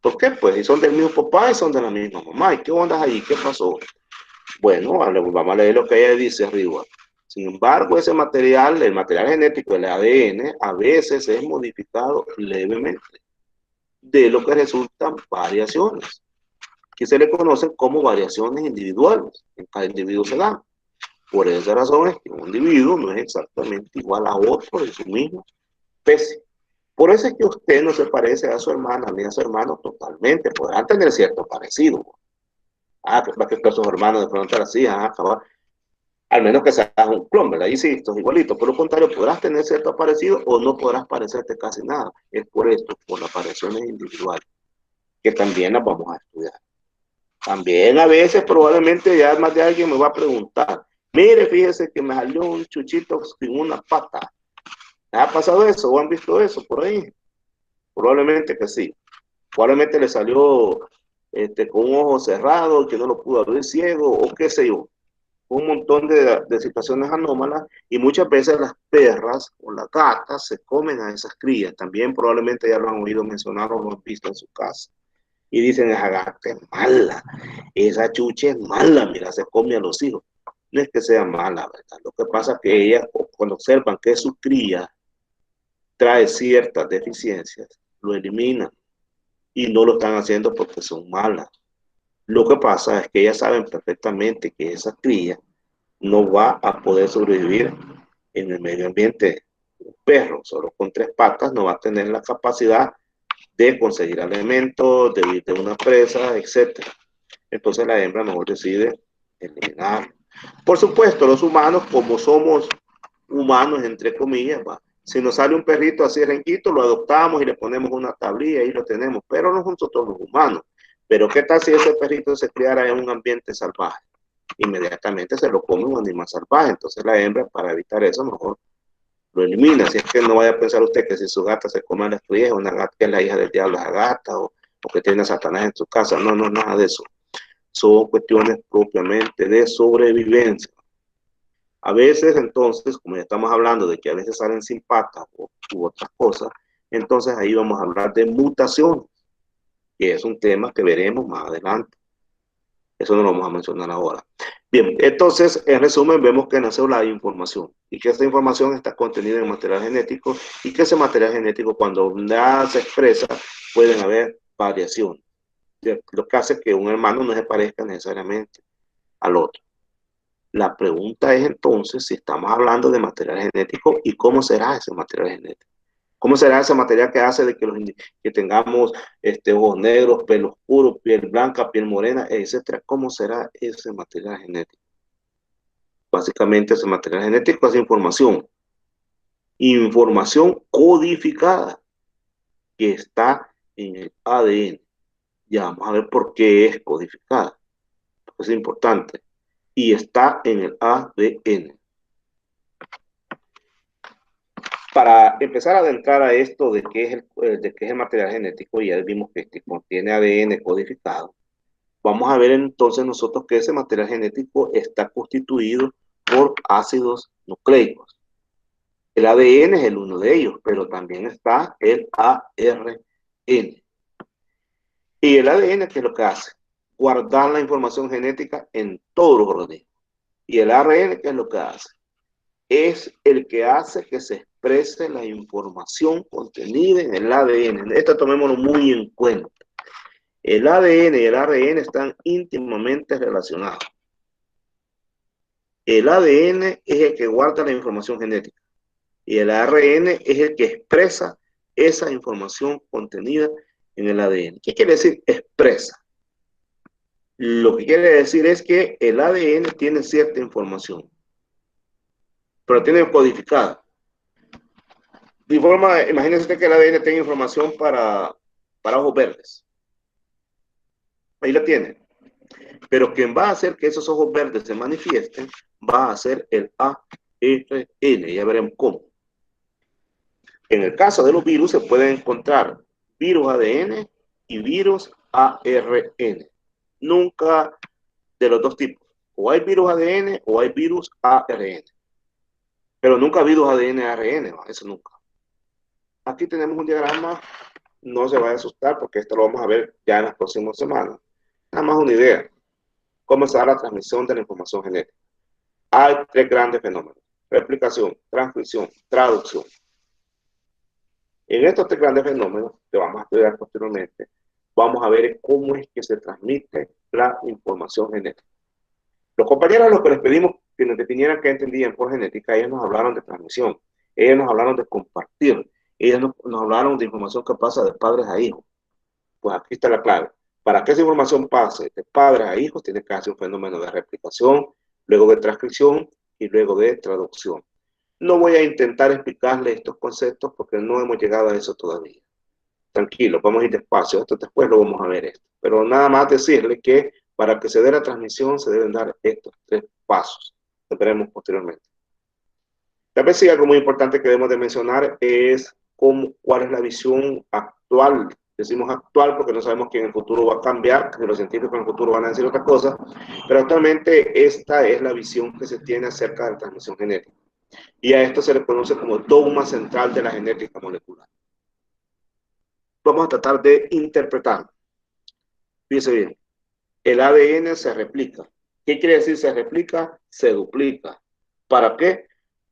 ¿Por qué? Pues si son del mismo papá y son de la misma mamá. ¿Y qué onda ahí? ¿Qué pasó? Bueno, vamos a leer lo que ella dice arriba. Sin embargo, ese material, el material genético, el ADN, a veces es modificado levemente, de lo que resultan variaciones, que se le conocen como variaciones individuales. En cada individuo se dan. Por esa razón es que un individuo no es exactamente igual a otro de su misma especie. Por eso es que usted no se parece a su hermana ni a su hermano totalmente. Podrán tener cierto parecido. Que sus hermanos de pronto así, cabal. Al menos que seas un clon, ¿verdad? Y sí, esto es igualito. Por lo contrario, podrás tener cierto parecido o no podrás parecerte casi nada. Es por esto, por las variaciones individuales, que también las vamos a estudiar. También a veces probablemente ya más de alguien me va a preguntar, mire, fíjese que me salió un chuchito sin una pata. ¿Ha pasado eso o han visto eso por ahí? Probablemente que sí. Probablemente le salió con un ojo cerrado, que no lo pudo abrir, ciego o qué sé yo. Un montón de situaciones anómalas, y muchas veces las perras o las gatas se comen a esas crías. También probablemente ya lo han oído mencionar o lo han visto en su casa. Y dicen, esa gata es mala, esa chucha es mala, mira, se come a los hijos. No es que sea mala, ¿verdad? Lo que pasa es que ellas, cuando observan que su cría trae ciertas deficiencias, lo eliminan, y no lo están haciendo porque son malas. Lo que pasa es que ellas saben perfectamente que esa cría no va a poder sobrevivir en el medio ambiente. Un perro solo con 3 patas no va a tener la capacidad de conseguir alimentos, de huir de una presa, etc. Entonces la hembra mejor decide eliminarlo. Por supuesto, los humanos, como somos humanos, entre comillas, si nos sale un perrito así renquito, lo adoptamos y le ponemos una tablilla y lo tenemos, pero no son todos los humanos. Pero ¿qué tal si ese perrito se criara en un ambiente salvaje? Inmediatamente se lo come un animal salvaje. Entonces la hembra, para evitar eso, mejor lo elimina. Así es que no vaya a pensar usted que si su gata se come a las crías, una gata que es la hija del diablo, esa gata, o que tiene a Satanás en su casa. No, nada de eso. Son cuestiones propiamente de sobrevivencia. A veces, entonces, como ya estamos hablando de que a veces salen sin patas u otras cosas, entonces ahí vamos a hablar de mutación, que es un tema que veremos más adelante. Eso no lo vamos a mencionar ahora. Bien, entonces, en resumen, vemos que en la célula hay información y que esta información está contenida en material genético, y que ese material genético, cuando ya se expresa, pueden haber variaciones. Lo que hace que un hermano no se parezca necesariamente al otro. La pregunta es entonces si estamos hablando de material genético y cómo será ese material genético. ¿Cómo será ese material que hace de que tengamos ojos negros, pelo oscuro, piel blanca, piel morena, etcétera? ¿Cómo será ese material genético? Básicamente ese material genético es información codificada que está en el ADN. Ya vamos a ver por qué es codificada. Es importante. Y está en el ADN. Para empezar a adentrar a esto de qué es el material genético, ya vimos que contiene ADN codificado. Vamos a ver entonces nosotros que ese material genético está constituido por ácidos nucleicos. El ADN es el uno de ellos, pero también está el ARN. Y el ADN, ¿qué es lo que hace? Guardar la información genética en todos los organismos. Y el ARN, ¿qué es lo que hace? Es el que hace que se exprese la información contenida en el ADN. Esto tomémoslo muy en cuenta. El ADN y el ARN están íntimamente relacionados. El ADN es el que guarda la información genética y el ARN es el que expresa esa información contenida en el ADN. ¿Qué quiere decir expresa? Lo que quiere decir es que el ADN tiene cierta información, pero tiene codificada. De forma, imagínense usted que el ADN tenga información para ojos verdes. Ahí la tiene. Pero quien va a hacer que esos ojos verdes se manifiesten va a ser el ARN. Ya veremos cómo. En el caso de los virus se pueden encontrar virus ADN y virus ARN. Nunca de los dos tipos. O hay virus ADN o hay virus ARN. Pero nunca virus ADN-ARN. Eso nunca. Aquí tenemos un diagrama. No se vaya a asustar porque esto lo vamos a ver ya en las próximas semanas. Nada más una idea. Cómo se da la transmisión de la información genética. Hay 3 grandes fenómenos: replicación, transcripción, traducción. En estos 3 grandes fenómenos que vamos a estudiar posteriormente, vamos a ver cómo es que se transmite la información genética. Los compañeros a los que les pedimos que nos definieran qué entendían por genética, ellos nos hablaron de transmisión, ellos nos hablaron de compartir, Ellos nos hablaron de información que pasa de padres a hijos. Pues aquí está la clave. Para que esa información pase de padres a hijos, tiene que hacer un fenómeno de replicación, luego de transcripción y luego de traducción. No voy a intentar explicarle estos conceptos porque no hemos llegado a eso todavía. Tranquilo, vamos a ir despacio, esto después lo vamos a ver esto. Pero nada más decirle que para que se dé la transmisión se deben dar estos 3 pasos que veremos posteriormente. Tal vez sí algo muy importante que debemos de mencionar es cuál es la visión actual. Decimos actual porque no sabemos que en el futuro va a cambiar, que los científicos en el futuro van a decir otra cosa, pero actualmente esta es la visión que se tiene acerca de la transmisión genética. Y a esto se le conoce como dogma central de la genética molecular. Vamos a tratar de interpretarlo. Fíjense bien, el ADN se replica. ¿Qué quiere decir se replica? Se duplica. ¿Para qué?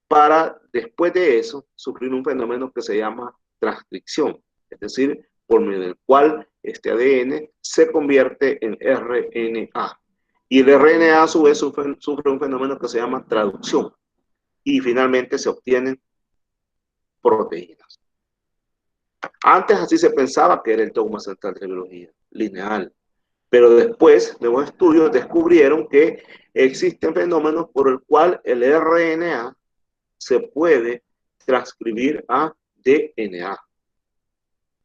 Para después de eso sufrir un fenómeno que se llama transcripción, es decir, por medio del cual este ADN se convierte en RNA. Y el RNA a su vez sufre un fenómeno que se llama traducción. Y finalmente se obtienen proteínas. Antes así se pensaba que era el dogma central de la biología, lineal. Pero después, nuevos estudios descubrieron que existen fenómenos por el cual el RNA se puede transcribir a DNA.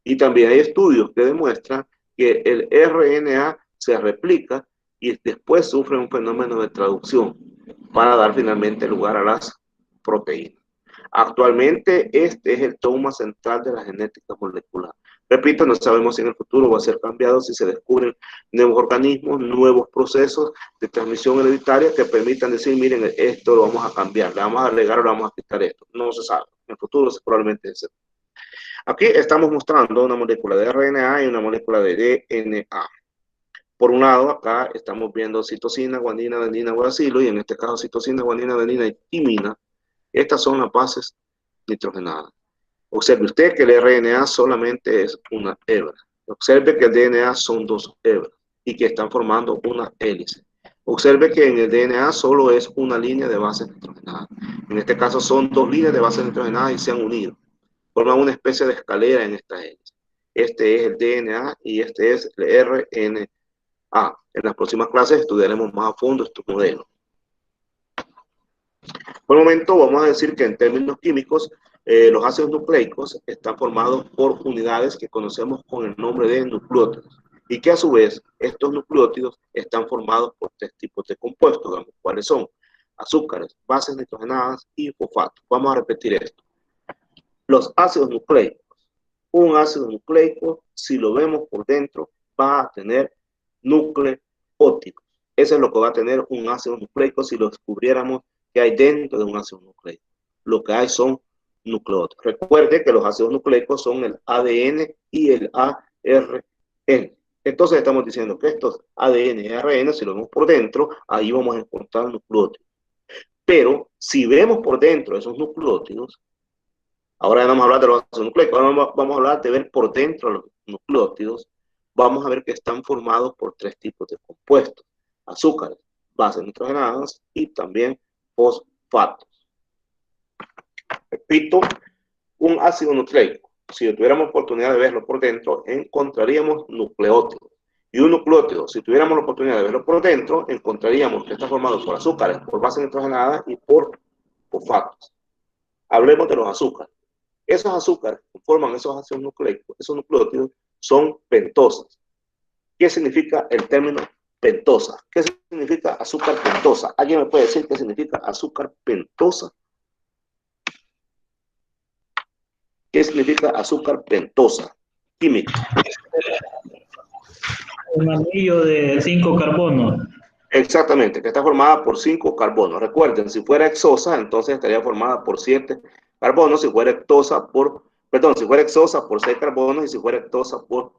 Y también hay estudios que demuestran que el RNA se replica y después sufre un fenómeno de traducción para dar finalmente lugar a las proteínas. Actualmente este es el dogma central de la genética molecular. Repito, no sabemos si en el futuro va a ser cambiado, si se descubren nuevos organismos, nuevos procesos de transmisión hereditaria que permitan decir, miren, esto lo vamos a cambiar, le vamos a agregar o le vamos a quitar esto. No se sabe. En el futuro probablemente se. Aquí estamos mostrando una molécula de RNA y una molécula de DNA. Por un lado, acá estamos viendo citosina, guanina, adenina, uracilo, y en este caso citosina, guanina, adenina y timina. Estas son las bases nitrogenadas. Observe usted que el RNA solamente es una hebra. Observe que el DNA son 2 hebras y que están formando una hélice. Observe que en el DNA solo es una línea de bases nitrogenadas. En este caso son 2 líneas de bases nitrogenadas y se han unido. Forman una especie de escalera en esta hélice. Este es el DNA y este es el RNA. En las próximas clases estudiaremos más a fondo estos modelos. Por el momento vamos a decir que en términos químicos los ácidos nucleicos están formados por unidades que conocemos con el nombre de nucleótidos y que a su vez estos nucleótidos están formados por 3 tipos de compuestos, digamos, cuáles son azúcares, bases nitrogenadas y fosfatos. Vamos a repetir esto. Los ácidos nucleicos. Un ácido nucleico, si lo vemos por dentro, va a tener nucleótidos. Eso es lo que va a tener un ácido nucleico si lo descubriéramos que hay dentro de un ácido nucleico. Lo que hay son nucleótidos. Recuerde que los ácidos nucleicos son el ADN y el ARN. Entonces estamos diciendo que estos ADN y ARN, si lo vemos por dentro, ahí vamos a encontrar nucleótidos. Pero si vemos por dentro esos nucleótidos, ahora ya no vamos a hablar de los ácidos nucleicos, ahora vamos a hablar de ver por dentro los nucleótidos, vamos a ver que están formados por 3 tipos de compuestos: azúcares, bases nitrogenadas y también fosfatos. Repito, un ácido nucleico, si tuviéramos oportunidad de verlo por dentro, encontraríamos nucleótidos. Y un nucleótido, si tuviéramos la oportunidad de verlo por dentro, encontraríamos que está formado por azúcares, por bases nitrogenadas y por fosfatos. Hablemos de los azúcares. Esos azúcares que forman esos ácidos nucleicos, esos nucleótidos, son pentosas. ¿Qué significa el término pentosa? ¿Qué significa azúcar pentosa? ¿Alguien me puede decir qué significa azúcar pentosa? ¿Qué significa azúcar pentosa? Química. Un anillo de 5 carbonos. Exactamente, que está formada por 5 carbonos. Recuerden, si fuera hexosa, entonces estaría formada por 7 carbonos. Si fuera hexosa por 6 carbonos y si fuera hexosa por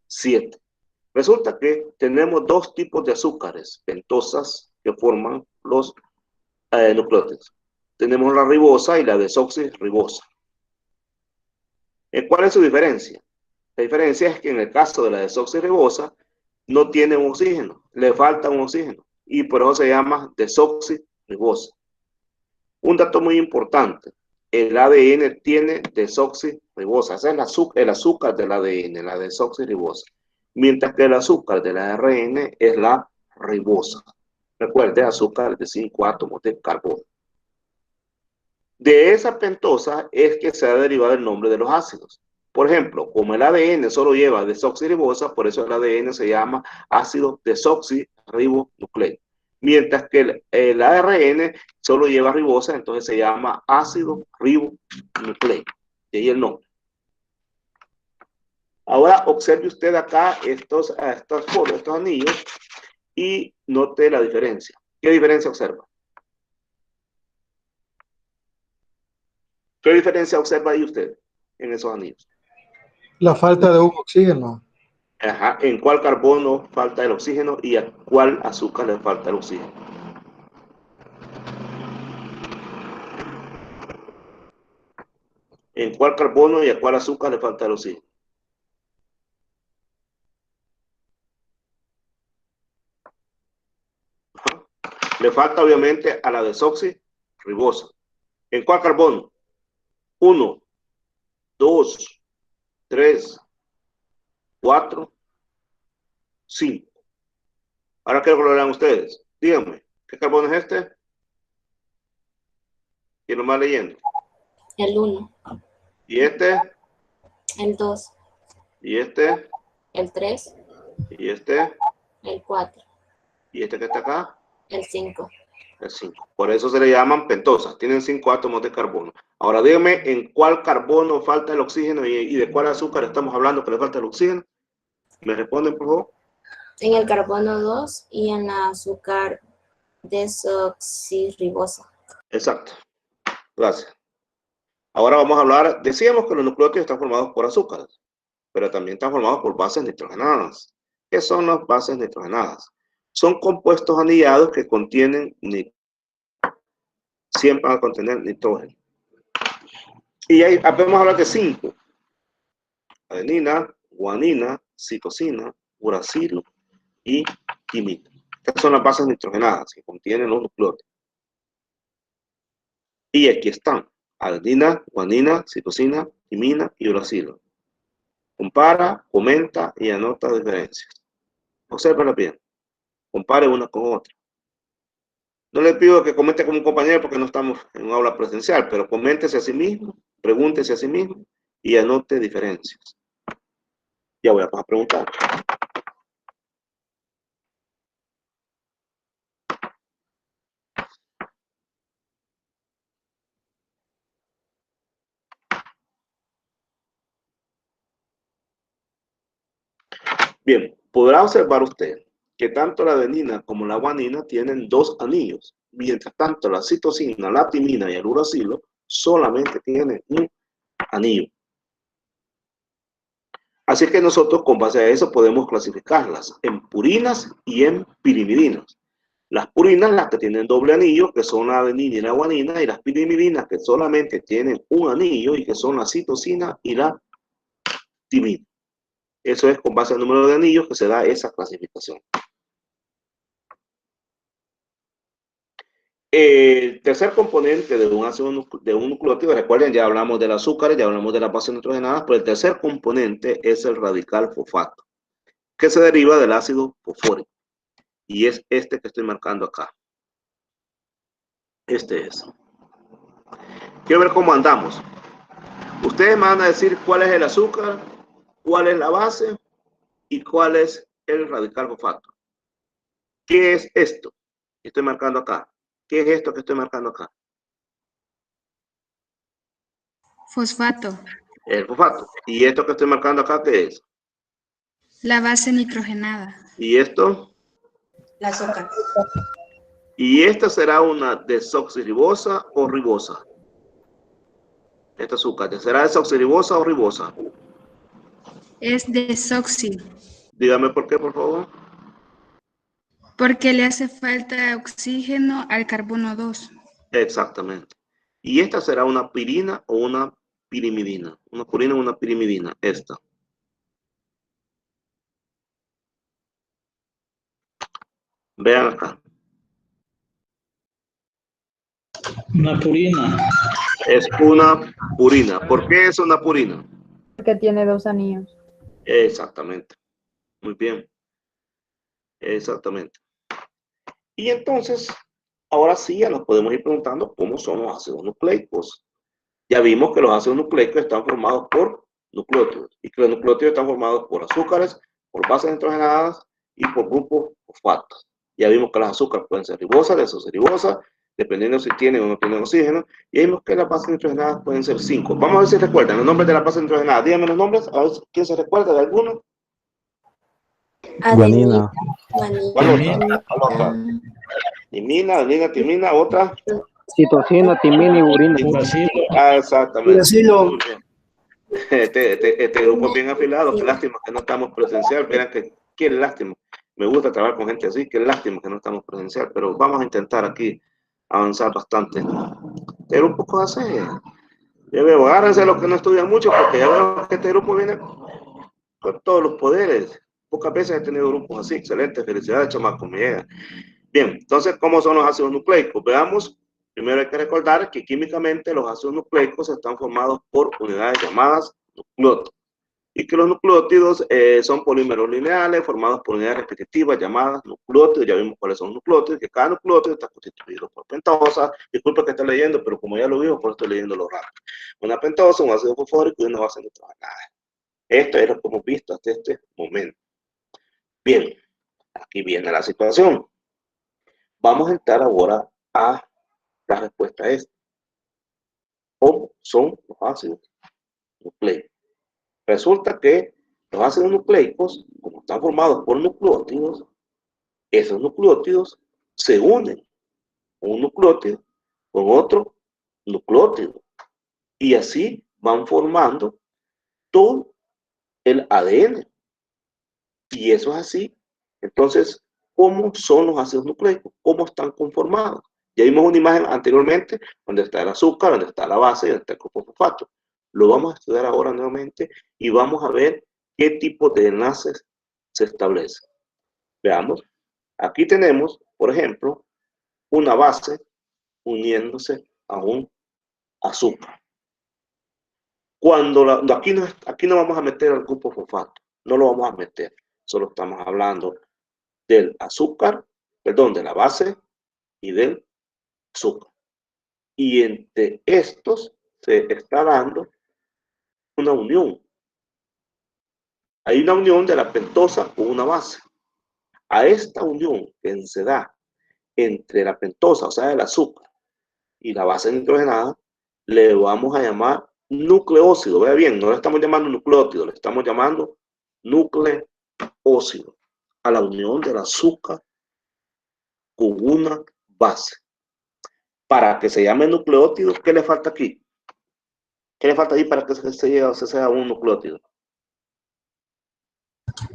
7. Resulta que tenemos 2 tipos de azúcares pentosas que forman los nucleótidos. Tenemos la ribosa y la desoxirribosa. ¿Cuál es su diferencia? La diferencia es que en el caso de la desoxirribosa no tiene un oxígeno, le falta un oxígeno y por eso se llama desoxirribosa. Un dato muy importante, el ADN tiene desoxirribosa. Ese es el azúcar del ADN, la desoxirribosa. Mientras que el azúcar del ARN es la ribosa. Recuerde, azúcar de 5 átomos de carbono. De esa pentosa es que se ha derivado el nombre de los ácidos. Por ejemplo, como el ADN solo lleva desoxirribosa, por eso el ADN se llama ácido desoxirribonucleico. Mientras que el ARN solo lleva ribosa, entonces se llama ácido ribonucleico. De ahí el nombre. Ahora observe usted acá estos anillos y note la diferencia. ¿Qué diferencia observa? ¿Qué diferencia observa ahí usted en esos anillos? La falta de un oxígeno. Ajá. ¿En cuál carbono falta el oxígeno y a cuál azúcar le falta el oxígeno? ¿En cuál carbono y a cuál azúcar le falta el oxígeno? Ajá. Le falta obviamente a la desoxirribosa. ¿En cuál carbono? 1, 2, 3, 4, 5. Ahora quiero que lo lean ustedes. Díganme, ¿qué carbono es este? ¿Quién lo va leyendo? El 1. ¿Y este? El 2. ¿Y este? El 3. ¿Y este? El 4. ¿Y este que está acá? El 5. El 5. Por eso se le llaman pentosas. Tienen 5 átomos de carbono. Ahora dígame en cuál carbono falta el oxígeno y de cuál azúcar estamos hablando que le falta el oxígeno. ¿Me responden, por favor? En el carbono 2 y en la azúcar desoxirribosa. Exacto. Gracias. Ahora vamos a hablar, decíamos que los nucleótidos están formados por azúcares, pero también están formados por bases nitrogenadas. ¿Qué son las bases nitrogenadas? Son compuestos anillados que contienen siempre van a contener nitrógeno. Y ahí podemos hablar de 5. Adenina, guanina, citosina, uracilo y timina. Estas son las bases nitrogenadas que contienen los nucleótidos. Y aquí están. Adenina, guanina, citosina, timina y uracilo. Compara, comenta y anota diferencias. Obsérvala bien. Compare una con otra. No le pido que comente como un compañero porque no estamos en un aula presencial, pero coméntese a sí mismo, pregúntese a sí mismo y anote diferencias. Ya voy a pasar a preguntar. Bien, podrá observar usted que tanto la adenina como la guanina tienen 2 anillos, mientras tanto la citosina, la timina y el uracilo solamente tienen un anillo. Así que nosotros con base a eso podemos clasificarlas en purinas y en pirimidinas. Las purinas, las que tienen doble anillo, que son la adenina y la guanina, y las pirimidinas, que solamente tienen un anillo y que son la citosina y la timina. Eso es con base al número de anillos que se da esa clasificación. El tercer componente de un ácido de un nucleótido, recuerden, ya hablamos del azúcar, ya hablamos de las bases nitrogenadas, pero el tercer componente es el radical fosfato, que se deriva del ácido fosfórico. Y es este que estoy marcando acá. Este es. Quiero ver cómo andamos. Ustedes me van a decir cuál es el azúcar, cuál es la base y cuál es el radical fosfato. ¿Qué es esto que estoy marcando acá? ¿Qué es esto que estoy marcando acá? Fosfato. El fosfato. ¿Y esto que estoy marcando acá qué es? La base nitrogenada. ¿Y esto? La azúcar. ¿Y esta será una desoxirribosa o ribosa? Esta azúcar, ¿será desoxirribosa o ribosa? Es desoxi. Dígame por qué, por favor. Porque le hace falta oxígeno al carbono 2. Exactamente. ¿Y esta será una pirina o una pirimidina? Una purina o una pirimidina. Esta. Vean acá. Una purina. Es una purina. ¿Por qué es una purina? Porque tiene 2 anillos. Exactamente. Muy bien. Exactamente. Y entonces, ahora sí ya nos podemos ir preguntando cómo son los ácidos nucleicos. Ya vimos que los ácidos nucleicos están formados por nucleótidos y que los nucleótidos están formados por azúcares, por bases nitrogenadas y por grupos fosfatos. Ya vimos que las azúcares pueden ser ribosas, desoxirribosas, dependiendo si tienen o no tienen oxígeno. Y vimos que las bases nitrogenadas pueden ser 5. Vamos a ver si recuerdan los nombres de las bases nitrogenadas. Díganme los nombres, a ver quién se recuerda de alguno. Adenina. ¿Cuál otra? Timina, adenina, timina, otra. Citosina, timina y urina. Ah, exactamente. Este grupo es bien afilado. Qué lástima que no estamos presencial. Verán que qué lástima. Me gusta trabajar con gente así. Qué lástima que no estamos presencial. Pero vamos a intentar aquí avanzar bastante. Este grupo cosas así. Ya veo, agárrense a los que no estudian mucho porque ya veo que este grupo viene con todos los poderes. Pocas veces he tenido grupos así. Excelente. Felicidades, chamacos. Me llega. Bien, entonces, ¿cómo son los ácidos nucleicos? Veamos, primero hay que recordar que químicamente los ácidos nucleicos están formados por unidades llamadas nucleótidos y que los nucleótidos son polímeros lineales formados por unidades repetitivas llamadas nucleótidos. Ya vimos cuáles son los nucleótidos, que cada nucleótido está constituido por pentosa. Disculpa que esté leyendo, pero como ya lo vimos, por eso estoy leyendo lo raro. Una pentosa, un ácido fosfórico y una base nitrogenada. Esto es lo que hemos visto hasta este momento. Bien, aquí viene la situación. Vamos a entrar ahora a la respuesta a esta. ¿Cómo son los ácidos nucleicos? Resulta que los ácidos nucleicos, como están formados por nucleótidos, esos nucleótidos se unen un nucleótido con otro nucleótido y así van formando todo el ADN. Y eso es así. Entonces, ¿cómo son los ácidos nucleicos? ¿Cómo están conformados? Ya vimos una imagen anteriormente donde está el azúcar, donde está la base y donde está el grupo fosfato. Lo vamos a estudiar ahora nuevamente y vamos a ver qué tipo de enlaces se establecen. Veamos. Aquí tenemos, por ejemplo, una base uniéndose a un azúcar. Aquí no vamos a meter al grupo fosfato, no lo vamos a meter. Solo estamos hablando del azúcar, perdón, de la base y del azúcar. Y entre estos se está dando una unión. Hay una unión de la pentosa con una base. A esta unión que se da entre la pentosa, o sea, el azúcar, y la base nitrogenada, le vamos a llamar nucleócido. Vea bien, no le estamos llamando nucleótido, le estamos llamando nucleócido. A la unión del azúcar con una base. Para que se llame nucleótido, ¿qué le falta aquí? ¿Qué le falta ahí para que se sea un nucleótido?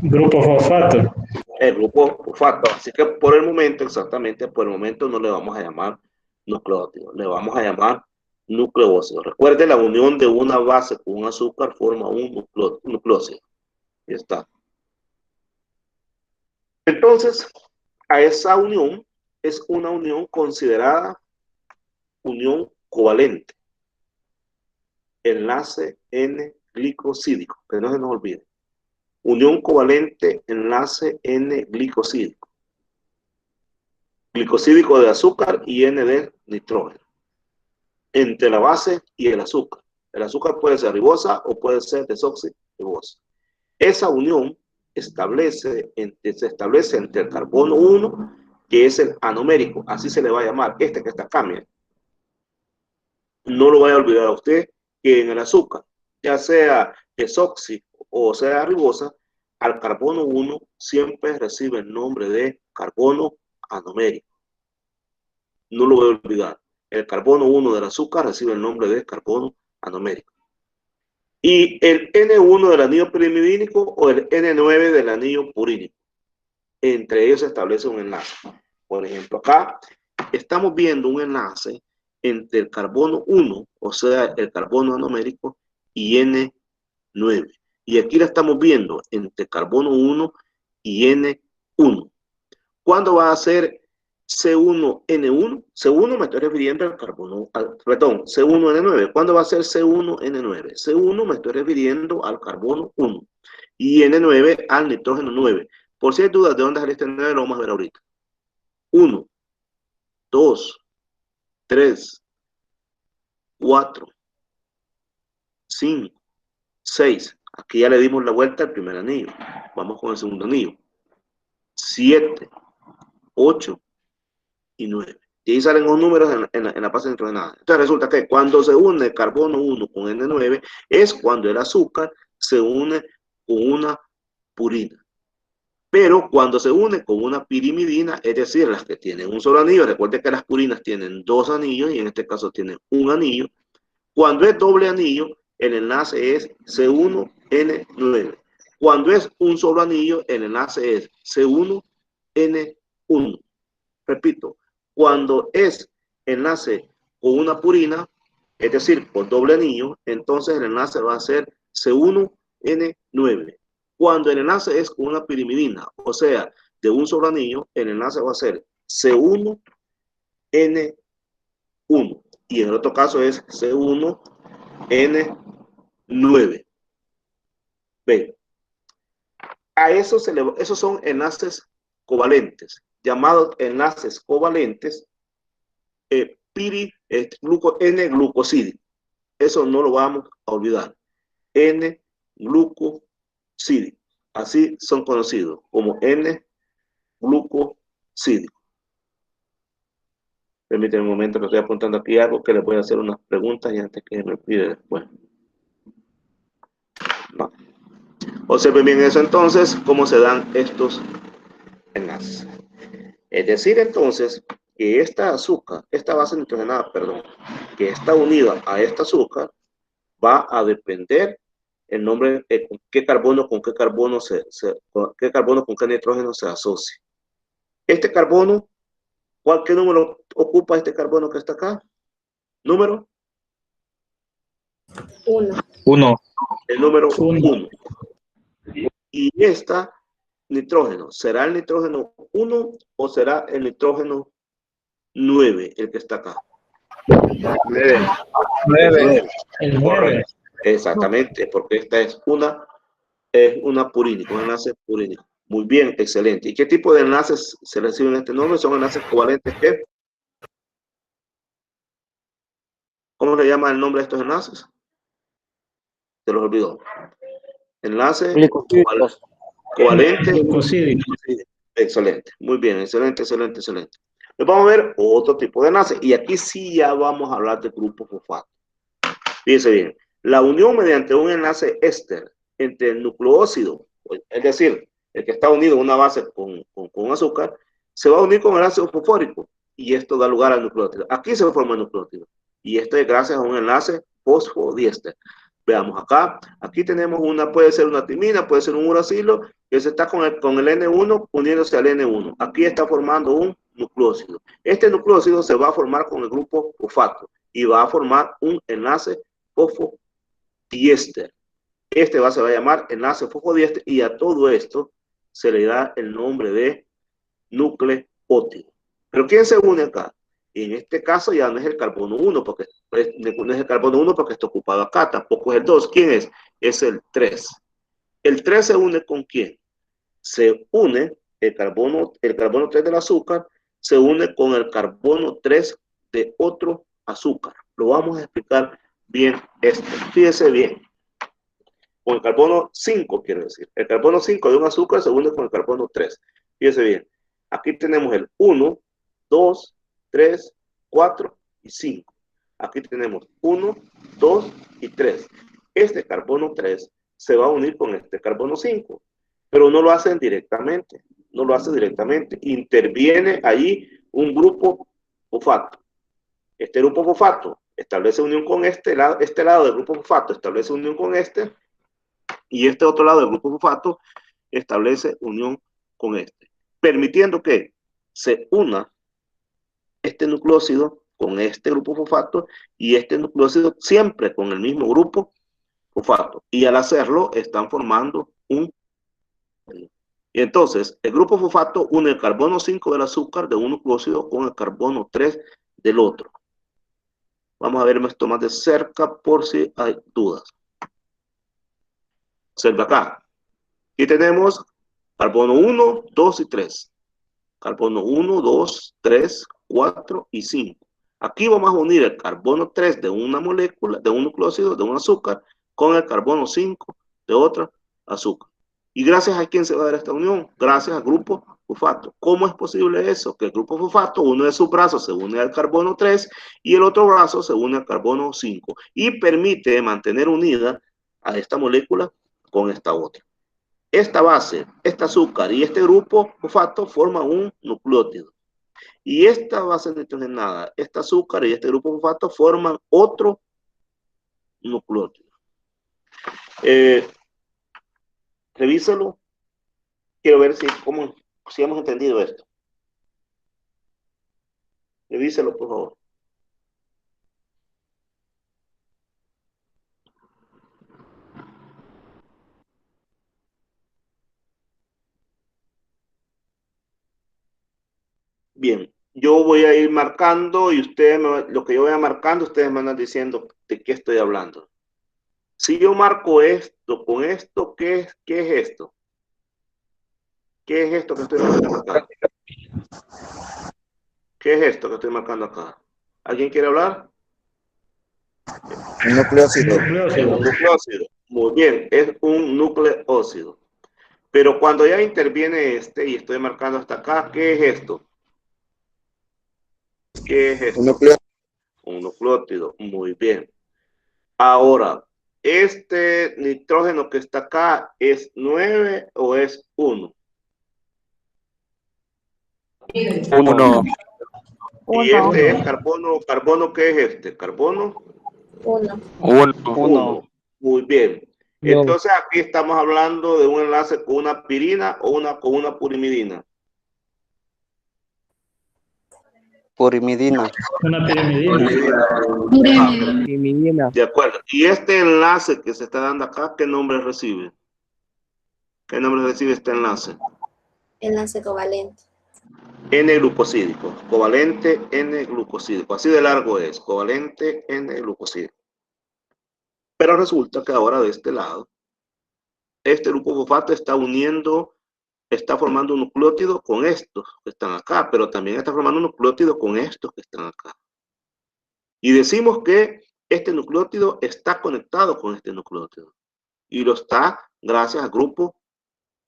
Grupo fosfato. El grupo fosfato. Así que por el momento, exactamente, por el momento no le vamos a llamar nucleótido, le vamos a llamar nucleócido. Recuerde, la unión de una base con un azúcar forma un nucleócido. Ya está. Entonces, a esa unión es una unión considerada unión covalente. Enlace N-glicosídico, que no se nos olvide. Unión covalente, enlace N-glicosídico. Glicosídico de azúcar y N de nitrógeno. Entre la base y el azúcar. El azúcar puede ser ribosa o puede ser desoxirribosa. Esa unión se establece entre el carbono 1, que es el anomérico, así se le va a llamar, este que está acá, miren. No lo vaya a olvidar a usted que en el azúcar, ya sea desoxi o sea ribosa, al carbono 1 siempre recibe el nombre de carbono anomérico. No lo voy a olvidar. El carbono 1 del azúcar recibe el nombre de carbono anomérico. Y el N1 del anillo pirimidínico o el N9 del anillo purínico. Entre ellos se establece un enlace. Por ejemplo, acá estamos viendo un enlace entre el carbono 1, o sea, el carbono anomérico, y N9. Y aquí la estamos viendo entre carbono 1 y N1. ¿Cuándo va a ser C1N1, C1 me estoy refiriendo al carbono, perdón, C1N9. ¿Cuándo va a ser C1N9? C1 me estoy refiriendo al carbono 1 y N9 al nitrógeno 9. Por si hay dudas de dónde sale este 9, lo vamos a ver ahorita. 1, 2, 3, 4, 5, 6. Aquí ya le dimos la vuelta al primer anillo. Vamos con el segundo anillo. 7, 8 y 9. Y ahí salen los números en la base nitrogenada. Entonces resulta que cuando se une el carbono 1 con N9 es cuando el azúcar se une con una purina. Pero cuando se une con una pirimidina, es decir, las que tienen un solo anillo, recuerden que las purinas tienen dos anillos y en este caso tienen un anillo. Cuando es doble anillo, el enlace es C1N9. Cuando es un solo anillo, el enlace es C1N1. Repito, cuando es enlace con una purina, es decir, por doble anillo, entonces el enlace va a ser C1N9. Cuando el enlace es con una pirimidina, o sea, de un solo anillo, el enlace va a ser C1N1. Y en el otro caso es C1N9. Ven. A eso esos son enlaces covalentes, llamados enlaces covalentes N-glucosídeo. Eso no lo vamos a olvidar. N-glucosídeo. Así son conocidos como N-glucosídeo. Permítanme un momento que estoy apuntando aquí algo que les voy a hacer unas preguntas y antes que me olvide después. No. Observen bien eso entonces, cómo se dan estos enlaces. Es decir, entonces, que esta azúcar, esta base nitrogenada, perdón, que está unida a esta azúcar, va a depender el nombre, qué carbono con qué carbono con qué nitrógeno se asocia. Este carbono, ¿qué número ocupa este carbono que está acá? ¿Número? 1. El número 1. Y esta nitrógeno, ¿será el nitrógeno 1 o será el nitrógeno 9 el que está acá? 9. El 9. Exactamente, porque esta es una purínica, un enlace purínico. Muy bien, excelente. ¿Y qué tipo de enlaces se reciben en este nombre? Son enlaces covalentes, ¿qué? ¿Cómo le llama el nombre de estos enlaces? Se los olvidó. Enlace covalente. Excelente, muy bien, excelente. Nos vamos a ver otro tipo de enlace. Y aquí sí ya vamos a hablar de grupos fosfato. Fíjense bien, la unión mediante un enlace éster entre el nucleócido, es decir, el que está unido a una base con azúcar, se va a unir con el ácido fosfórico y esto da lugar al nucleótido. Aquí se forma el nucleótido y esto es gracias a un enlace fosfodiéster. Veamos acá, aquí tenemos puede ser una timina, puede ser un uracilo, que se está con el N1 uniéndose al N1. Aquí está formando un nucleócido. Este nucleócido se va a formar con el grupo fosfato y va a formar un enlace fosfodiéster. Este se va a llamar enlace fosfodiéster y a todo esto se le da el nombre de nucleótido. ¿Pero quién se une acá? En este caso ya no es el carbono 1, porque no es el carbono 1 porque está ocupado acá, tampoco es el 2. ¿Quién es? Es el 3. ¿El 3 se une con quién? Se une el carbono 3 del azúcar, se une con el carbono 3 de otro azúcar. Lo vamos a explicar bien esto. Fíjense bien. Con el carbono 5, quiero decir. El carbono 5 de un azúcar se une con el carbono 3. Fíjense bien. Aquí tenemos el 1, 2, 3, 4 y 5. Aquí tenemos 1, 2 y 3. Este carbono 3 se va a unir con este carbono 5, pero no lo hacen directamente. No lo hace directamente. Interviene allí un grupo fosfato. Este grupo fosfato establece unión con este lado del grupo fosfato establece unión con este, y este otro lado del grupo fosfato establece unión con este, permitiendo que se una este nucleócido con este grupo fosfato y este nucleócido siempre con el mismo grupo fosfato. Y al hacerlo están formando un... Y entonces, el grupo fosfato une el carbono 5 del azúcar de un nucleósido con el carbono 3 del otro. Vamos a ver esto más de cerca por si hay dudas. Observa acá. Aquí tenemos carbono 1, 2 y 3. Carbono 1, 2, 3, 4 y 5. Aquí vamos a unir el carbono 3 de una molécula, de un nucleósido, de un azúcar, con el carbono 5 de otra azúcar. ¿Y gracias a quién se va a dar esta unión? Gracias al grupo fosfato. ¿Cómo es posible eso? Que el grupo fosfato, uno de sus brazos se une al carbono 3 y el otro brazo se une al carbono 5 y permite mantener unida a esta molécula con esta otra. Esta base, este azúcar y este grupo fosfato forman un nucleótido. Y esta base nitrogenada, este azúcar y este grupo fosfato forman otro nucleótido. Revísalo. Quiero ver si hemos entendido esto. Revíselo, por favor. Bien, yo voy a ir marcando y ustedes, lo que yo vaya marcando, ustedes me van diciendo de qué estoy hablando. Si yo marco esto con esto, ¿qué es esto? ¿Qué es esto que estoy marcando acá? ¿Qué es esto que estoy marcando acá? ¿Alguien quiere hablar? Un nucleósido. Un nucleósido. Muy bien, es un nucleósido. Pero cuando ya interviene este y estoy marcando hasta acá, ¿qué es esto? ¿Qué es esto? Un nucleótido. Muy bien. Ahora, ¿este nitrógeno que está acá es 9 o es 1? 1. Y este es carbono. ¿Carbono qué es este? ¿Carbono? 1. Muy bien. Entonces aquí estamos hablando de un enlace con una pirina o con una purimidina. Purimidina. Una pirimidina. Pirimidina. De acuerdo. Y este enlace que se está dando acá, ¿qué nombre recibe? ¿Qué nombre recibe este enlace? Enlace covalente. N-glucosídico. Covalente N-glucosídico. Así de largo es. Covalente N-glucosídico. Pero resulta que ahora de este lado, este grupo fosfato está formando un nucleótido con estos que están acá, pero también está formando un nucleótido con estos que están acá. Y decimos que este nucleótido está conectado con este nucleótido. Y lo está gracias al grupo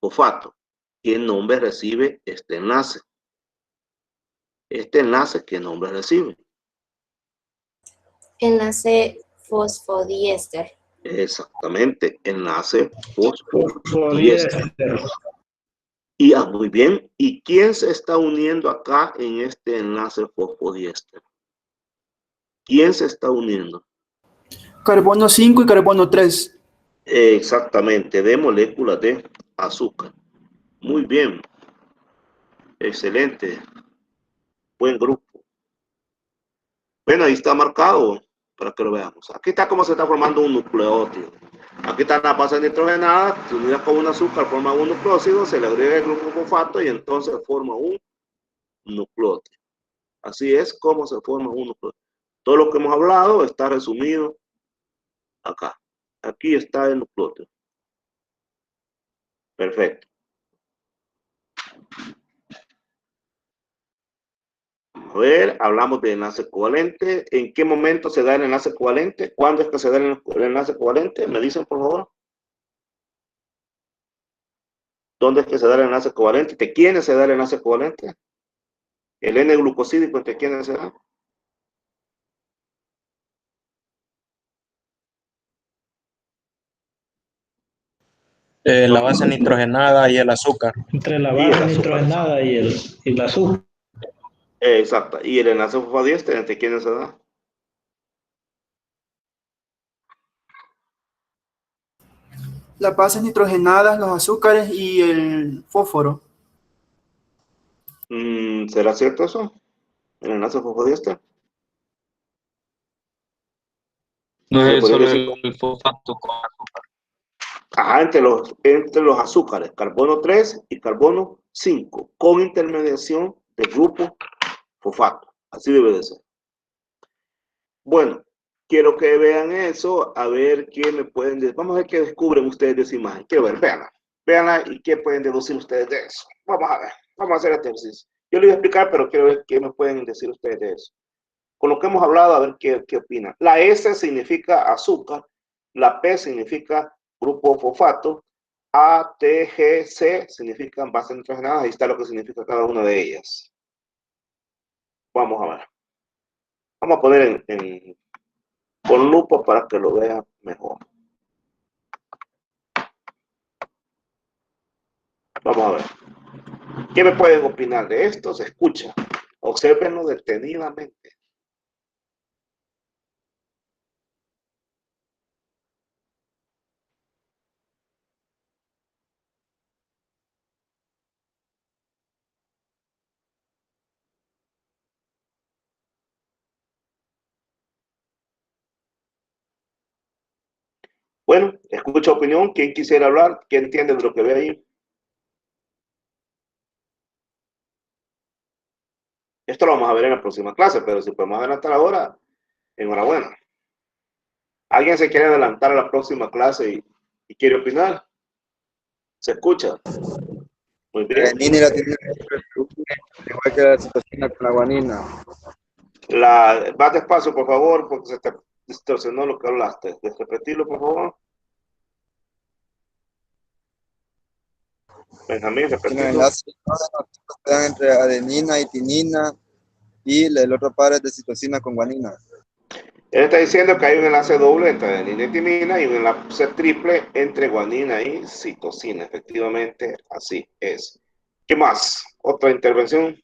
fosfato. ¿Qué nombre recibe este enlace? Este enlace, ¿qué nombre recibe? Enlace fosfodiéster. Exactamente, enlace fosfodiéster. Y muy bien. ¿Y quién se está uniendo acá en este enlace fosfodiéster? ¿Quién se está uniendo? Carbono 5 y carbono 3. Exactamente, de moléculas de azúcar. Muy bien. Excelente. Buen grupo. Bueno, ahí está marcado para que lo veamos. Aquí está cómo se está formando un nucleótido. Aquí están las bases nitrogenadas, unidas con un azúcar, forman un nucleósido, se le agrega el grupo fosfato y entonces forma un nucleótido. Así es como se forma un nucleótido. Todo lo que hemos hablado está resumido acá. Aquí está el nucleótido. Perfecto. A ver, hablamos de enlace covalente. ¿En qué momento se da el enlace covalente? ¿Cuándo es que se da el enlace covalente? ¿Me dicen, por favor? ¿Dónde es que se da el enlace covalente? ¿De quiénes se da el enlace covalente? ¿El N-glucosídico entre quiénes se da? La base nitrogenada y el azúcar. Entre la base nitrogenada y el azúcar. Exacto. ¿Y el enlace fosfodiéster entre quiénes se da? Las bases nitrogenadas, los azúcares y el fósforo. ¿Será cierto eso? ¿El enlace fosfodiéster? No es solo el fosfato con azúcar. Ajá, entre los azúcares, carbono 3 y carbono 5, con intermediación del grupo fosfato. Así debe de ser. Bueno, quiero que vean eso, a ver qué me pueden decir. Vamos a ver qué descubren ustedes de esa imagen. Quiero ver, véanla y qué pueden deducir ustedes de eso. Vamos a ver, vamos a hacer este ejercicio. Yo les voy a explicar, pero quiero ver qué me pueden decir ustedes de eso. Con lo que hemos hablado, a ver qué opinan. La S significa azúcar, la P significa grupo fosfato, A, T, G, C significan bases nitrogenadas. Ahí está lo que significa cada una de ellas. Vamos a ver. Vamos a poner con lupa para que lo vean mejor. Vamos a ver. ¿Qué me pueden opinar de esto? Se escucha. Obsérvenlo detenidamente. Bueno, escucha opinión. ¿Quién quisiera hablar? ¿Quién entiende de lo que ve ahí? Esto lo vamos a ver en la próxima clase, pero si podemos adelantar ahora, enhorabuena. ¿Alguien se quiere adelantar a la próxima clase y quiere opinar? ¿Se escucha? Muy bien. La adenina y la timina, igual que la citosina con la guanina. Más despacio, por favor, porque se te distorsionó lo que hablaste. Repetirlo, por favor. Benjamín, repetirlo. El enlace se dan entre adenina y timina y el otro par es de citosina con guanina. Él está diciendo que hay un enlace doble entre adenina y timina y un enlace triple entre guanina y citosina. Efectivamente, así es. ¿Qué más? ¿Otra intervención?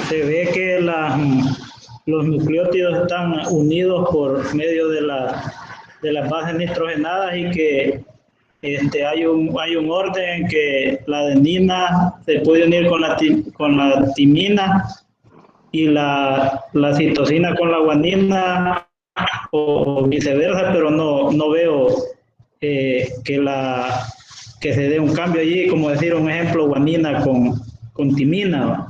Se ve que los nucleótidos están unidos por medio de las bases nitrogenadas y que hay un orden en que la adenina se puede unir con la timina y la citosina con la guanina o viceversa, pero no veo que se dé un cambio allí, como decir un ejemplo, guanina con timina, ¿no?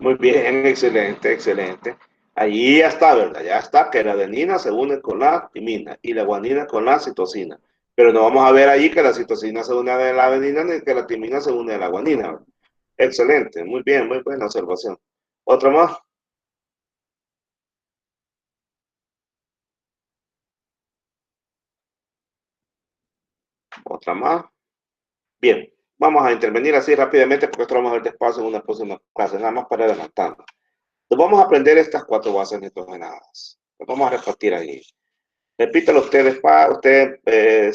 Muy bien, excelente, excelente. Allí ya está, ¿verdad? Ya está que la adenina se une con la timina y la guanina con la citosina. Pero no vamos a ver allí que la citosina se une a la adenina ni que la timina se une a la guanina, ¿verdad? Excelente, muy bien, muy buena observación. ¿Otra más? ¿Otra más? Bien, vamos a intervenir así rápidamente porque esto lo vamos a ver despacio en una próxima clase, nada más para adelantarnos. Entonces vamos a aprender estas 4 bases nitrogenadas. Las vamos a repartir ahí. Repítalo ustedes,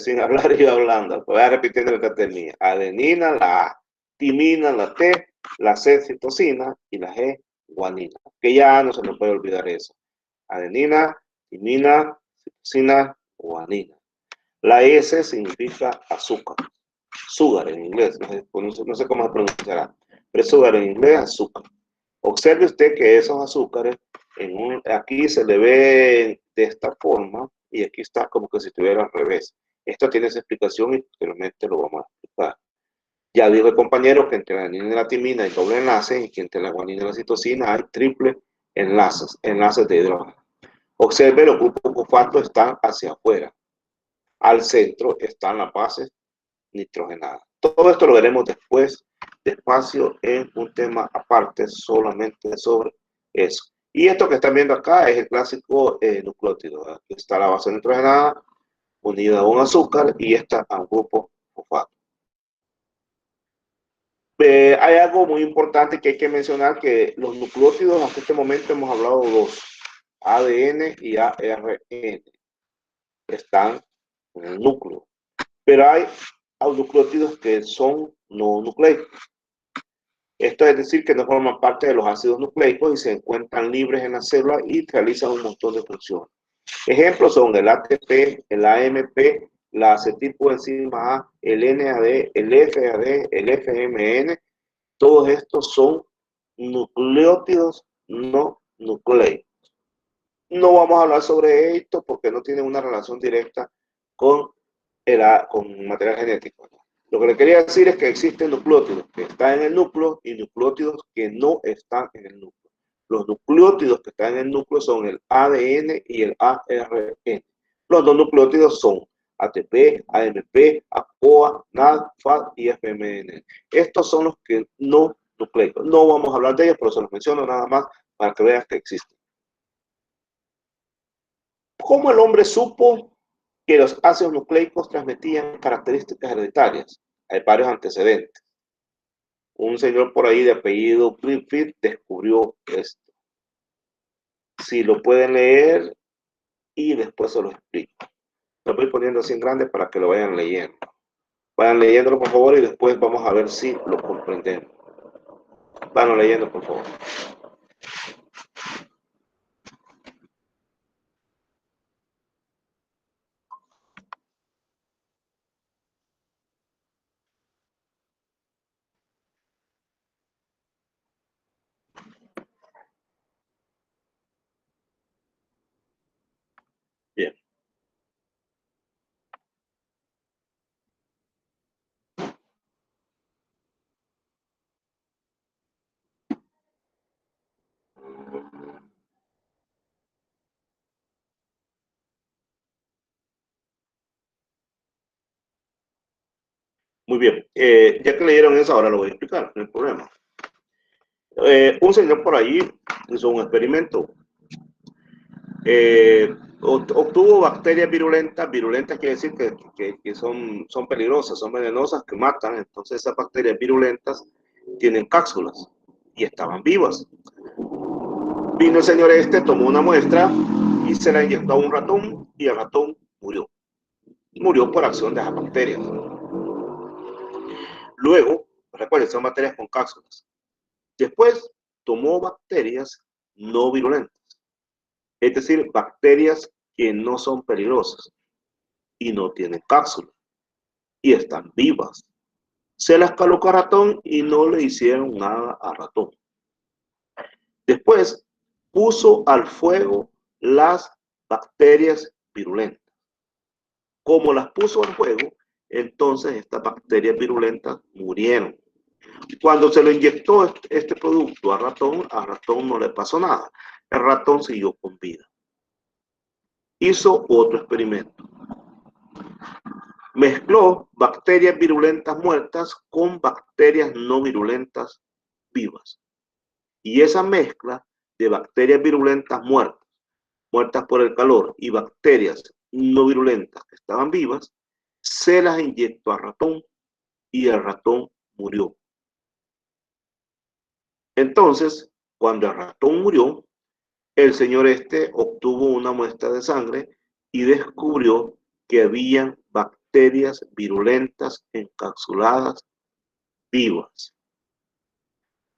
sin hablar y yo hablando. Voy a repetir lo que termina. Adenina, la A. Timina, la T. La C, citosina. Y la G, guanina. Que ya no se nos puede olvidar eso. Adenina, timina, citosina, guanina. La S significa azúcar. Sugar en inglés. No sé cómo se pronunciará. Pero sugar en inglés, azúcar. Observe usted que esos azúcares, aquí se le ve de esta forma y aquí está como que si estuviera al revés. Esto tiene esa explicación y posteriormente lo vamos a explicar. Ya dijo el compañero que entre la adenina y la timina hay doble enlace y que entre la guanina y la citosina hay triple enlaces de hidrógeno. Observe, los grupos fosfatos están hacia afuera. Al centro están las bases nitrogenadas. Todo esto lo veremos después, despacio, en un tema aparte solamente sobre eso. Y esto que están viendo acá es el clásico nucleótido. Aquí está la base nitrogenada unida a un azúcar y esta a un grupo fosfato. Hay algo muy importante que hay que mencionar, que los nucleótidos hasta este momento hemos hablado de 2, ADN y ARN. Están en el núcleo. Pero hay nucleótidos que son no nucleicos. Esto es decir que no forman parte de los ácidos nucleicos y se encuentran libres en la célula y realizan un montón de funciones. Ejemplos son el ATP, el AMP, la acetilcoenzima A, el NAD, el FAD, el FMN. Todos estos son nucleótidos no nucleicos. No vamos a hablar sobre esto porque no tiene una relación directa con material genético. Lo que le quería decir es que existen nucleótidos que están en el núcleo y nucleótidos que no están en el núcleo. Los nucleótidos que están en el núcleo son el ADN y el ARN. Los dos nucleótidos son ATP, AMP, ACOA, NAD, FAD y FMN. Estos son los que no nucleicos. No vamos a hablar de ellos, pero se los menciono nada más para que veas que existen. ¿Cómo el hombre supo que los ácidos nucleicos transmitían características hereditarias? Hay varios antecedentes. Un señor por ahí de apellido Clifford descubrió esto. Si lo pueden leer y después se lo explico. Lo voy poniendo así en grande para que lo vayan leyendo. Vayan leyéndolo, por favor, y después vamos a ver si lo comprendemos. Vayan leyendo, por favor. Bien. Muy bien. Ya que leyeron eso, ahora lo voy a explicar, no hay problema. Un señor por ahí hizo un experimento. Obtuvo bacterias virulentas. Virulentas quiere decir que son peligrosas, son venenosas, que matan. Entonces esas bacterias virulentas tienen cápsulas y estaban vivas. Vino el señor tomó una muestra y se la inyectó a un ratón y el ratón murió. Murió por acción de esas bacterias. Luego, recuerden, son bacterias con cápsulas. Después tomó bacterias no virulentas. Es decir, bacterias que no son peligrosas y no tienen cápsula y están vivas. Se las colocó a ratón y no le hicieron nada a ratón. Después puso al fuego las bacterias virulentas. Como las puso al fuego, entonces estas bacterias virulentas murieron. Cuando se le inyectó este producto a ratón no le pasó nada. El ratón siguió con vida. Hizo otro experimento. Mezcló bacterias virulentas muertas con bacterias no virulentas vivas. Y esa mezcla de bacterias virulentas muertas por el calor, y bacterias no virulentas que estaban vivas, se las inyectó a ratón y el ratón murió. Entonces, cuando el ratón murió, el señor obtuvo una muestra de sangre y descubrió que habían bacterias virulentas encapsuladas vivas.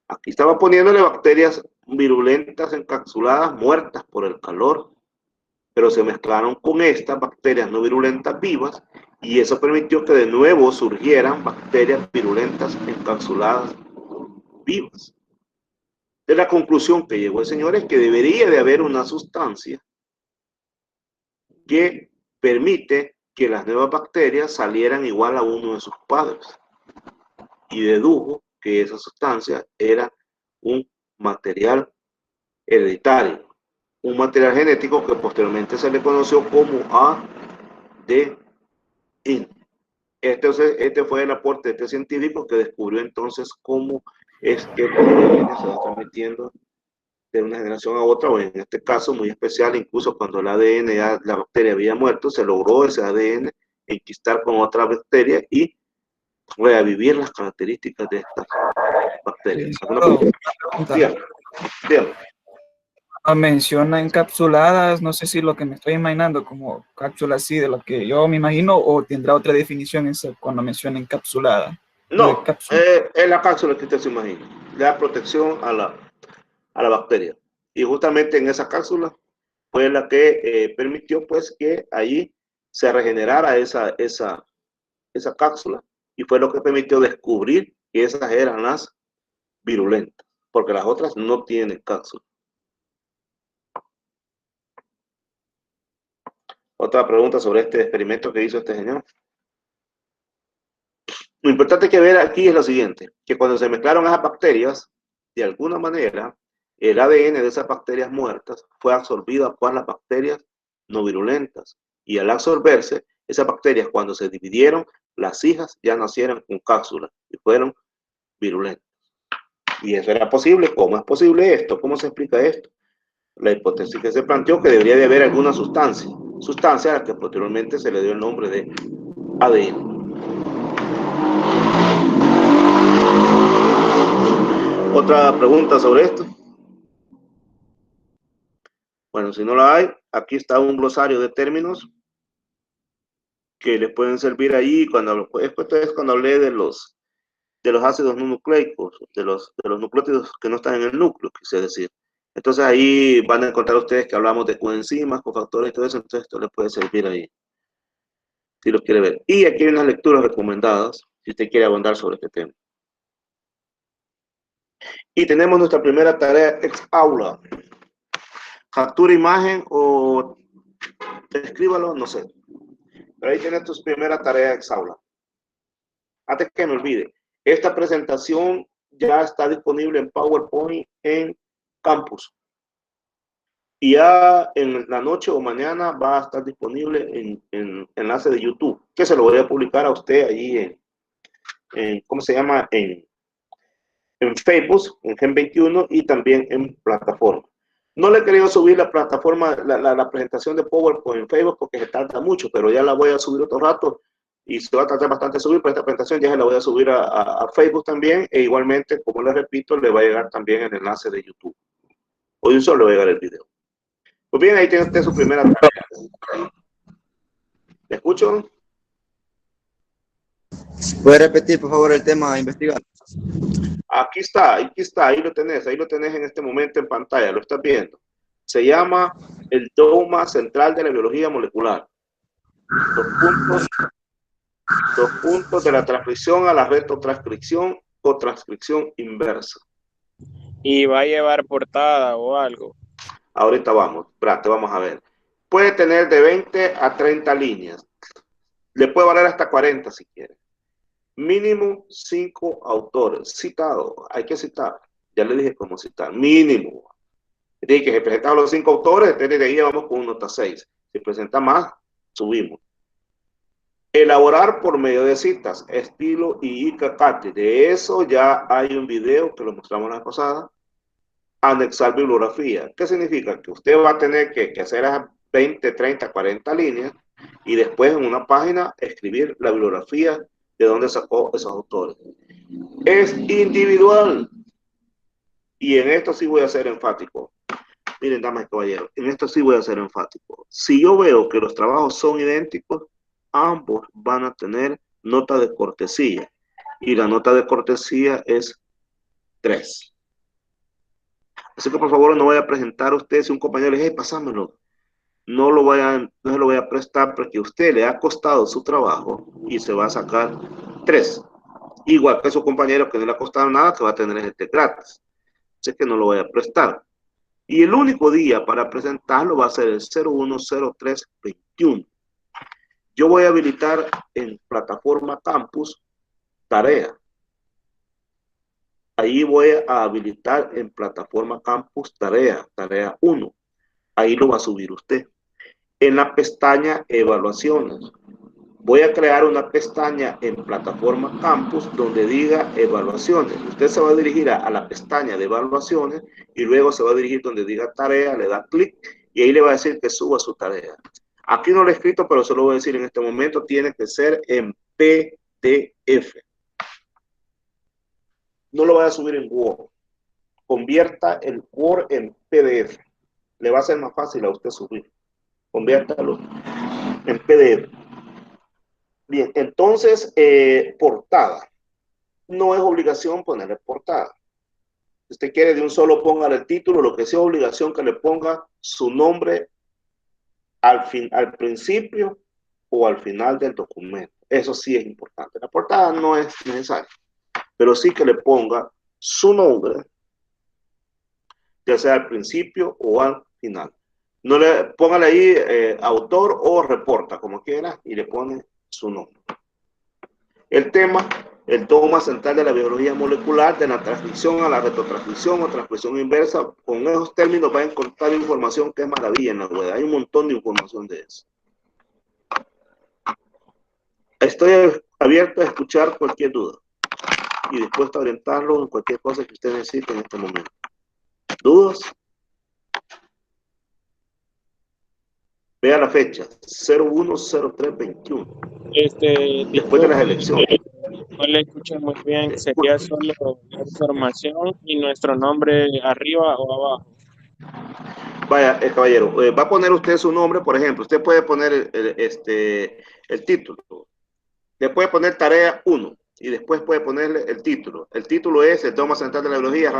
Aquí estaba poniéndole bacterias virulentas encapsuladas muertas por el calor, pero se mezclaron con estas bacterias no virulentas vivas y eso permitió que de nuevo surgieran bacterias virulentas encapsuladas vivas. De la conclusión que llegó el señor es que debería de haber una sustancia que permite que las nuevas bacterias salieran igual a uno de sus padres. Y dedujo que esa sustancia era un material hereditario, un material genético que posteriormente se le conoció como ADN. Este fue el aporte de este científico que descubrió entonces cómo es que el ADN se va transmitiendo de una generación a otra, o en este caso muy especial, incluso cuando el ADN, la bacteria había muerto, se logró ese ADN enquistar con otra bacteria y revivir las características de estas bacterias. Menciona encapsuladas, no sé si lo que me estoy imaginando como cápsulas así de lo que yo me imagino, o tendrá otra definición cuando menciona encapsulada. No, es la cápsula que usted se imagina, la protección a la bacteria. Y justamente en esa cápsula fue la que permitió pues que allí se regenerara esa cápsula, y fue lo que permitió descubrir que esas eran las virulentas, porque las otras no tienen cápsula. Otra pregunta sobre este experimento que hizo este señor. Lo importante que ver aquí es lo siguiente, que cuando se mezclaron esas bacterias, de alguna manera, el ADN de esas bacterias muertas fue absorbido por las bacterias no virulentas. Y al absorberse, esas bacterias cuando se dividieron, las hijas ya nacieron con cápsulas y fueron virulentas. Y eso era posible. ¿Cómo es posible esto? ¿Cómo se explica esto? La hipótesis que se planteó que debería de haber alguna sustancia a la que posteriormente se le dio el nombre de ADN. ¿Otra pregunta sobre esto? Bueno, si no la hay, aquí está un glosario de términos que les pueden servir ahí esto es cuando hablé de los ácidos no nucleicos, de los nucleótidos que no están en el núcleo, quise decir. Entonces ahí van a encontrar ustedes que hablamos de coenzimas, cofactores y todo eso, entonces esto les puede servir ahí, si lo quiere ver. Y aquí hay unas lecturas recomendadas, si usted quiere abundar sobre este tema. Y tenemos nuestra primera tarea ex aula. Captura imagen o escríbalo, no sé. Pero ahí tienes tu primera tarea ex aula. Antes que me olvide, esta presentación ya está disponible en PowerPoint en Campus. Y ya en la noche o mañana va a estar disponible en enlace de YouTube, que se lo voy a publicar a usted allí en ¿cómo se llama? En Facebook, en Gen 21 y también en plataforma. No le he querido subir la plataforma, la presentación de PowerPoint en Facebook porque se tarda mucho, pero ya la voy a subir otro rato y se va a tardar bastante subir, pero esta presentación ya se la voy a subir a Facebook también e igualmente, como les repito, le va a llegar también el enlace de YouTube. Hoy solo le va a llegar el video. Pues bien, ahí tiene usted su primera tarea. ¿Me escucho? ¿Puede repetir, por favor, el tema a investigar? Aquí está, ahí lo tenés en este momento en pantalla, lo estás viendo. Se llama el dogma central de la biología molecular. Dos puntos de la transcripción a la retrotranscripción o transcripción inversa. ¿Y va a llevar portada o algo? Ahorita vamos, te vamos a ver. Puede tener de 20 a 30 líneas. Le puede valer hasta 40 si quiere. Mínimo 5 autores citados. Hay que citar. Ya le dije cómo citar. Mínimo. Tiene que se presentan los 5 autores, desde ahí vamos con un nota 6. Si presenta más, subimos. Elaborar por medio de citas, estilo y ICACATI. De eso ya hay un video que lo mostramos la vez pasada. Anexar bibliografía. ¿Qué significa? Que usted va a tener que hacer esas 20, 30, 40 líneas y después en una página escribir la bibliografía de dónde sacó esos autores. Es individual. Y en esto sí voy a ser enfático. Miren, damas y caballeros, en esto sí voy a ser enfático. Si yo veo que los trabajos son idénticos, ambos van a tener nota de cortesía. Y la nota de cortesía es 3. Así que por favor no vaya a presentar a usted si un compañero le dice, hey, pásamelo. No se lo voy a prestar porque a usted le ha costado su trabajo y se va a sacar 3. Igual que a su compañero que no le ha costado nada, que va a tener este gratis. Así que no lo voy a prestar. Y el único día para presentarlo va a ser el 010321. Yo voy a habilitar en plataforma Campus tarea. Ahí voy a habilitar en plataforma Campus tarea 1. Ahí lo va a subir usted. En la pestaña evaluaciones. Voy a crear una pestaña en plataforma Campus donde diga evaluaciones. Usted se va a dirigir a la pestaña de evaluaciones y luego se va a dirigir donde diga tarea, le da clic y ahí le va a decir que suba su tarea. Aquí no lo he escrito, pero se lo voy a decir en este momento, tiene que ser en PDF. No lo vaya a subir en Word. Convierta el Word en PDF. Le va a ser más fácil a usted subir. Conviértalo en PDF. Bien, entonces, portada. No es obligación ponerle portada. Si usted quiere de un solo, póngale el título, lo que sea obligación que le ponga su nombre al principio o al final del documento. Eso sí es importante. La portada no es necesaria, pero sí que le ponga su nombre, ya sea al principio o al final. No le póngale ahí autor o reporta, como quiera, y le pone su nombre. El tema, el dogma central de la biología molecular, de la transcripción a la retrotranscripción o transcripción inversa. Con esos términos va a encontrar información que es maravilla en la web. Hay un montón de información de eso. Estoy abierto a escuchar cualquier duda y dispuesto a orientarlo en cualquier cosa que usted necesite en este momento. ¿Dudas? Vea la fecha, 010321. Después de las elecciones. No le escuché muy bien. Sería solo la información y nuestro nombre arriba o abajo. Vaya, caballero, va a poner usted su nombre, por ejemplo. Usted puede poner el título. Le puede poner tarea 1 y después puede ponerle el título. El título es el dogma central de la biología.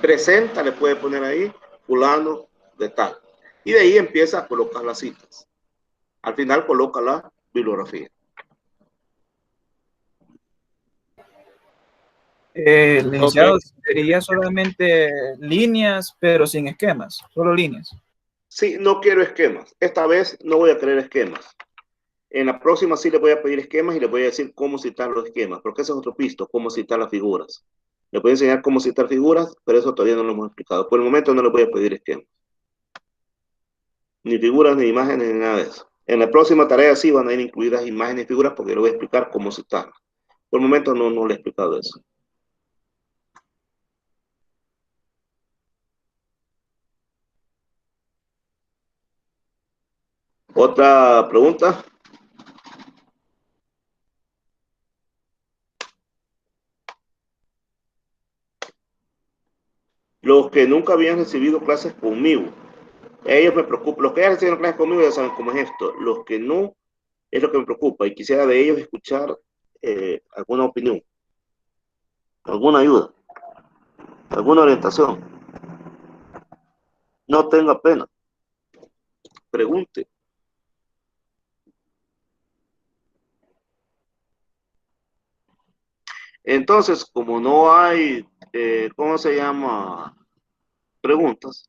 Presenta, le puede poner ahí, fulano de tal. Y de ahí empieza a colocar las citas. Al final coloca la bibliografía. Licenciado, sería solamente líneas, pero sin esquemas, solo líneas. Sí, no quiero esquemas. Esta vez no voy a querer esquemas. En la próxima sí le voy a pedir esquemas y le voy a decir cómo citar los esquemas, porque ese es otro pisto, cómo citar las figuras. Le voy a enseñar cómo citar figuras, pero eso todavía no lo hemos explicado. Por el momento no le voy a pedir esquemas. Ni figuras, ni imágenes, ni nada de eso. En la próxima tarea sí van a ir incluidas imágenes y figuras porque le voy a explicar cómo citarlas. Por el momento no le he explicado eso. ¿Otra pregunta? Los que nunca habían recibido clases conmigo, ellos me preocupan. Los que ya recibieron clases conmigo ya saben cómo es esto. Los que no, es lo que me preocupa y quisiera de ellos escuchar alguna opinión, alguna ayuda, alguna orientación. No tenga pena. Pregunte. Entonces, como no hay, ¿cómo se llama? Preguntas.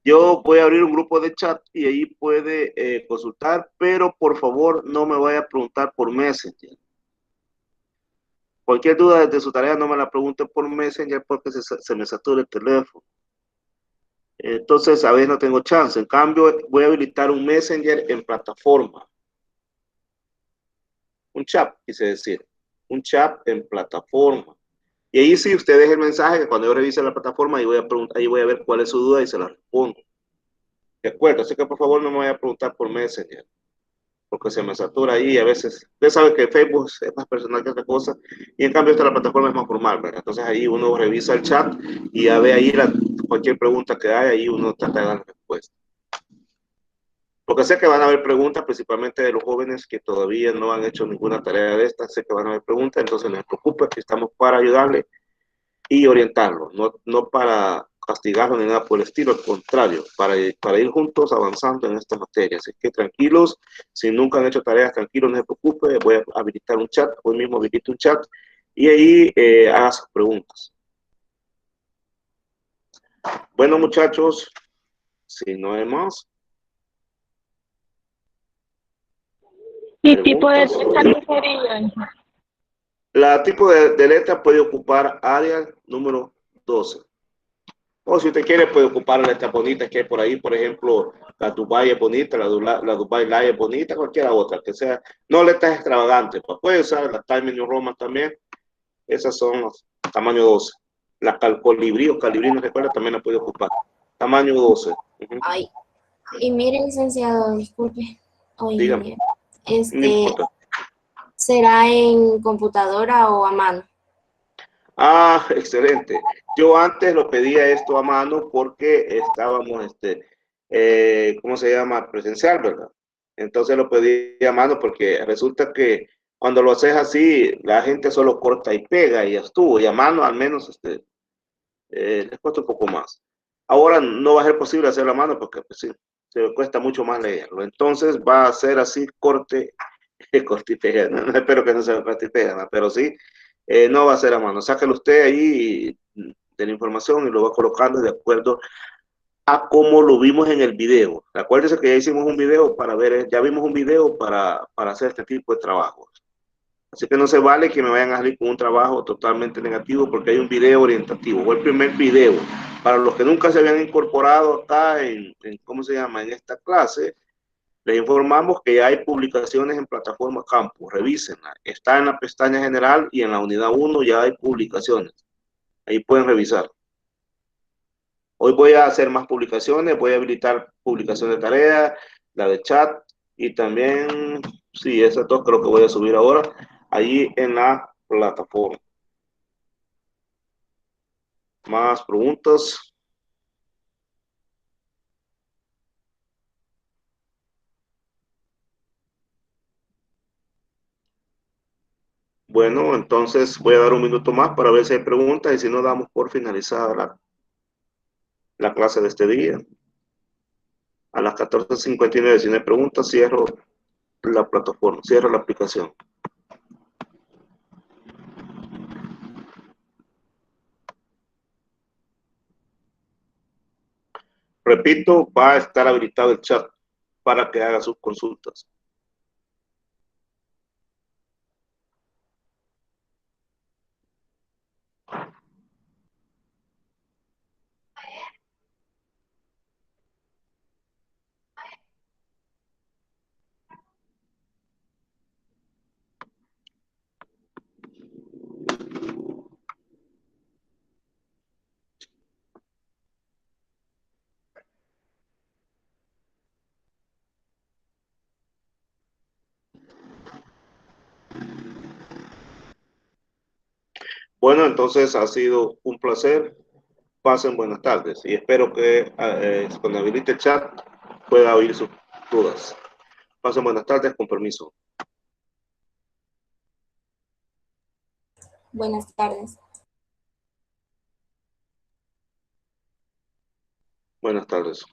Yo voy a abrir un grupo de chat y ahí puede consultar, pero por favor no me vaya a preguntar por Messenger. Cualquier duda de su tarea no me la pregunte por Messenger porque se me satura el teléfono. Entonces, a veces no tengo chance. En cambio, voy a habilitar un Messenger en plataforma. Un chat, quise decir. Un chat en plataforma. Y ahí sí, usted deja el mensaje que cuando yo revise la plataforma, ahí voy a preguntar, ahí voy a ver cuál es su duda y se la respondo. De acuerdo, así que por favor no me vaya a preguntar por Messenger, porque se me satura ahí a veces. Usted sabe que Facebook es más personal que otra cosa, y en cambio esta la plataforma es más formal, ¿verdad? Entonces ahí uno revisa el chat y ya ve ahí cualquier pregunta que hay, ahí uno trata de dar respuesta. Porque sé que van a haber preguntas, principalmente de los jóvenes que todavía no han hecho ninguna tarea de esta, sé que van a haber preguntas, entonces no se preocupe, que estamos para ayudarle y orientarlo, no para castigarlo ni nada por el estilo, al contrario, para ir juntos avanzando en esta materia. Así que tranquilos, si nunca han hecho tareas, tranquilos, no se preocupe, voy a habilitar un chat, hoy mismo habilito un chat y ahí haga sus preguntas. Bueno, muchachos, si no hay más. ¿Qué tipo de letra sería? La tipo de letra puede ocupar área número 12. O si usted quiere, puede ocupar las letras bonitas que hay por ahí. Por ejemplo, la Dubai es bonita, la Dubai Live es bonita, cualquiera otra, que sea. No letras extravagantes. Pues puede usar la Times New Roman también. Esas son los tamaño 12. La Colibrí o Calibrí, no recuerda, también la puede ocupar. Tamaño 12. Ay, y mire, licenciado, disculpe. Dígame. No ¿será en computadora o a mano? Ah, excelente. Yo antes lo pedía esto a mano porque estábamos, ¿cómo se llama? Presencial, ¿verdad? Entonces lo pedía a mano porque resulta que cuando lo haces así, la gente solo corta y pega y ya estuvo. Y a mano al menos les cuesta un poco más. Ahora no va a ser posible hacerlo a mano porque pues, sí, se cuesta mucho más leerlo. Entonces va a ser así, corte y pega. No, espero que no sea corte y pega, ¿no? Pero sí. No va a ser a mano, sáquelo usted ahí de la información y lo va colocando de acuerdo a como lo vimos en el video. Acuérdense que ya hicimos un video para ver, ya vimos un video para hacer este tipo de trabajos. Así que no se vale que me vayan a salir con un trabajo totalmente negativo porque hay un video orientativo. Fue el primer video. Para los que nunca se habían incorporado acá ¿cómo se llama? En esta clase, les informamos que ya hay publicaciones en plataforma Campus. Revísenla. Está en la pestaña general y en la unidad 1 ya hay publicaciones. Ahí pueden revisar. Hoy voy a hacer más publicaciones. Voy a habilitar publicación de tarea, la de chat y también, sí, esas dos creo que voy a subir ahora. Allí en la plataforma. Más preguntas. Bueno, entonces voy a dar un minuto más para ver si hay preguntas y si no damos por finalizada la clase de este día. A las 14:59, si no hay preguntas, cierro la plataforma, cierro la aplicación. Repito, va a estar habilitado el chat para que haga sus consultas. Bueno, entonces ha sido un placer. Pasen buenas tardes y espero que cuando habilite el chat pueda oír sus dudas. Pasen buenas tardes, con permiso. Buenas tardes. Buenas tardes.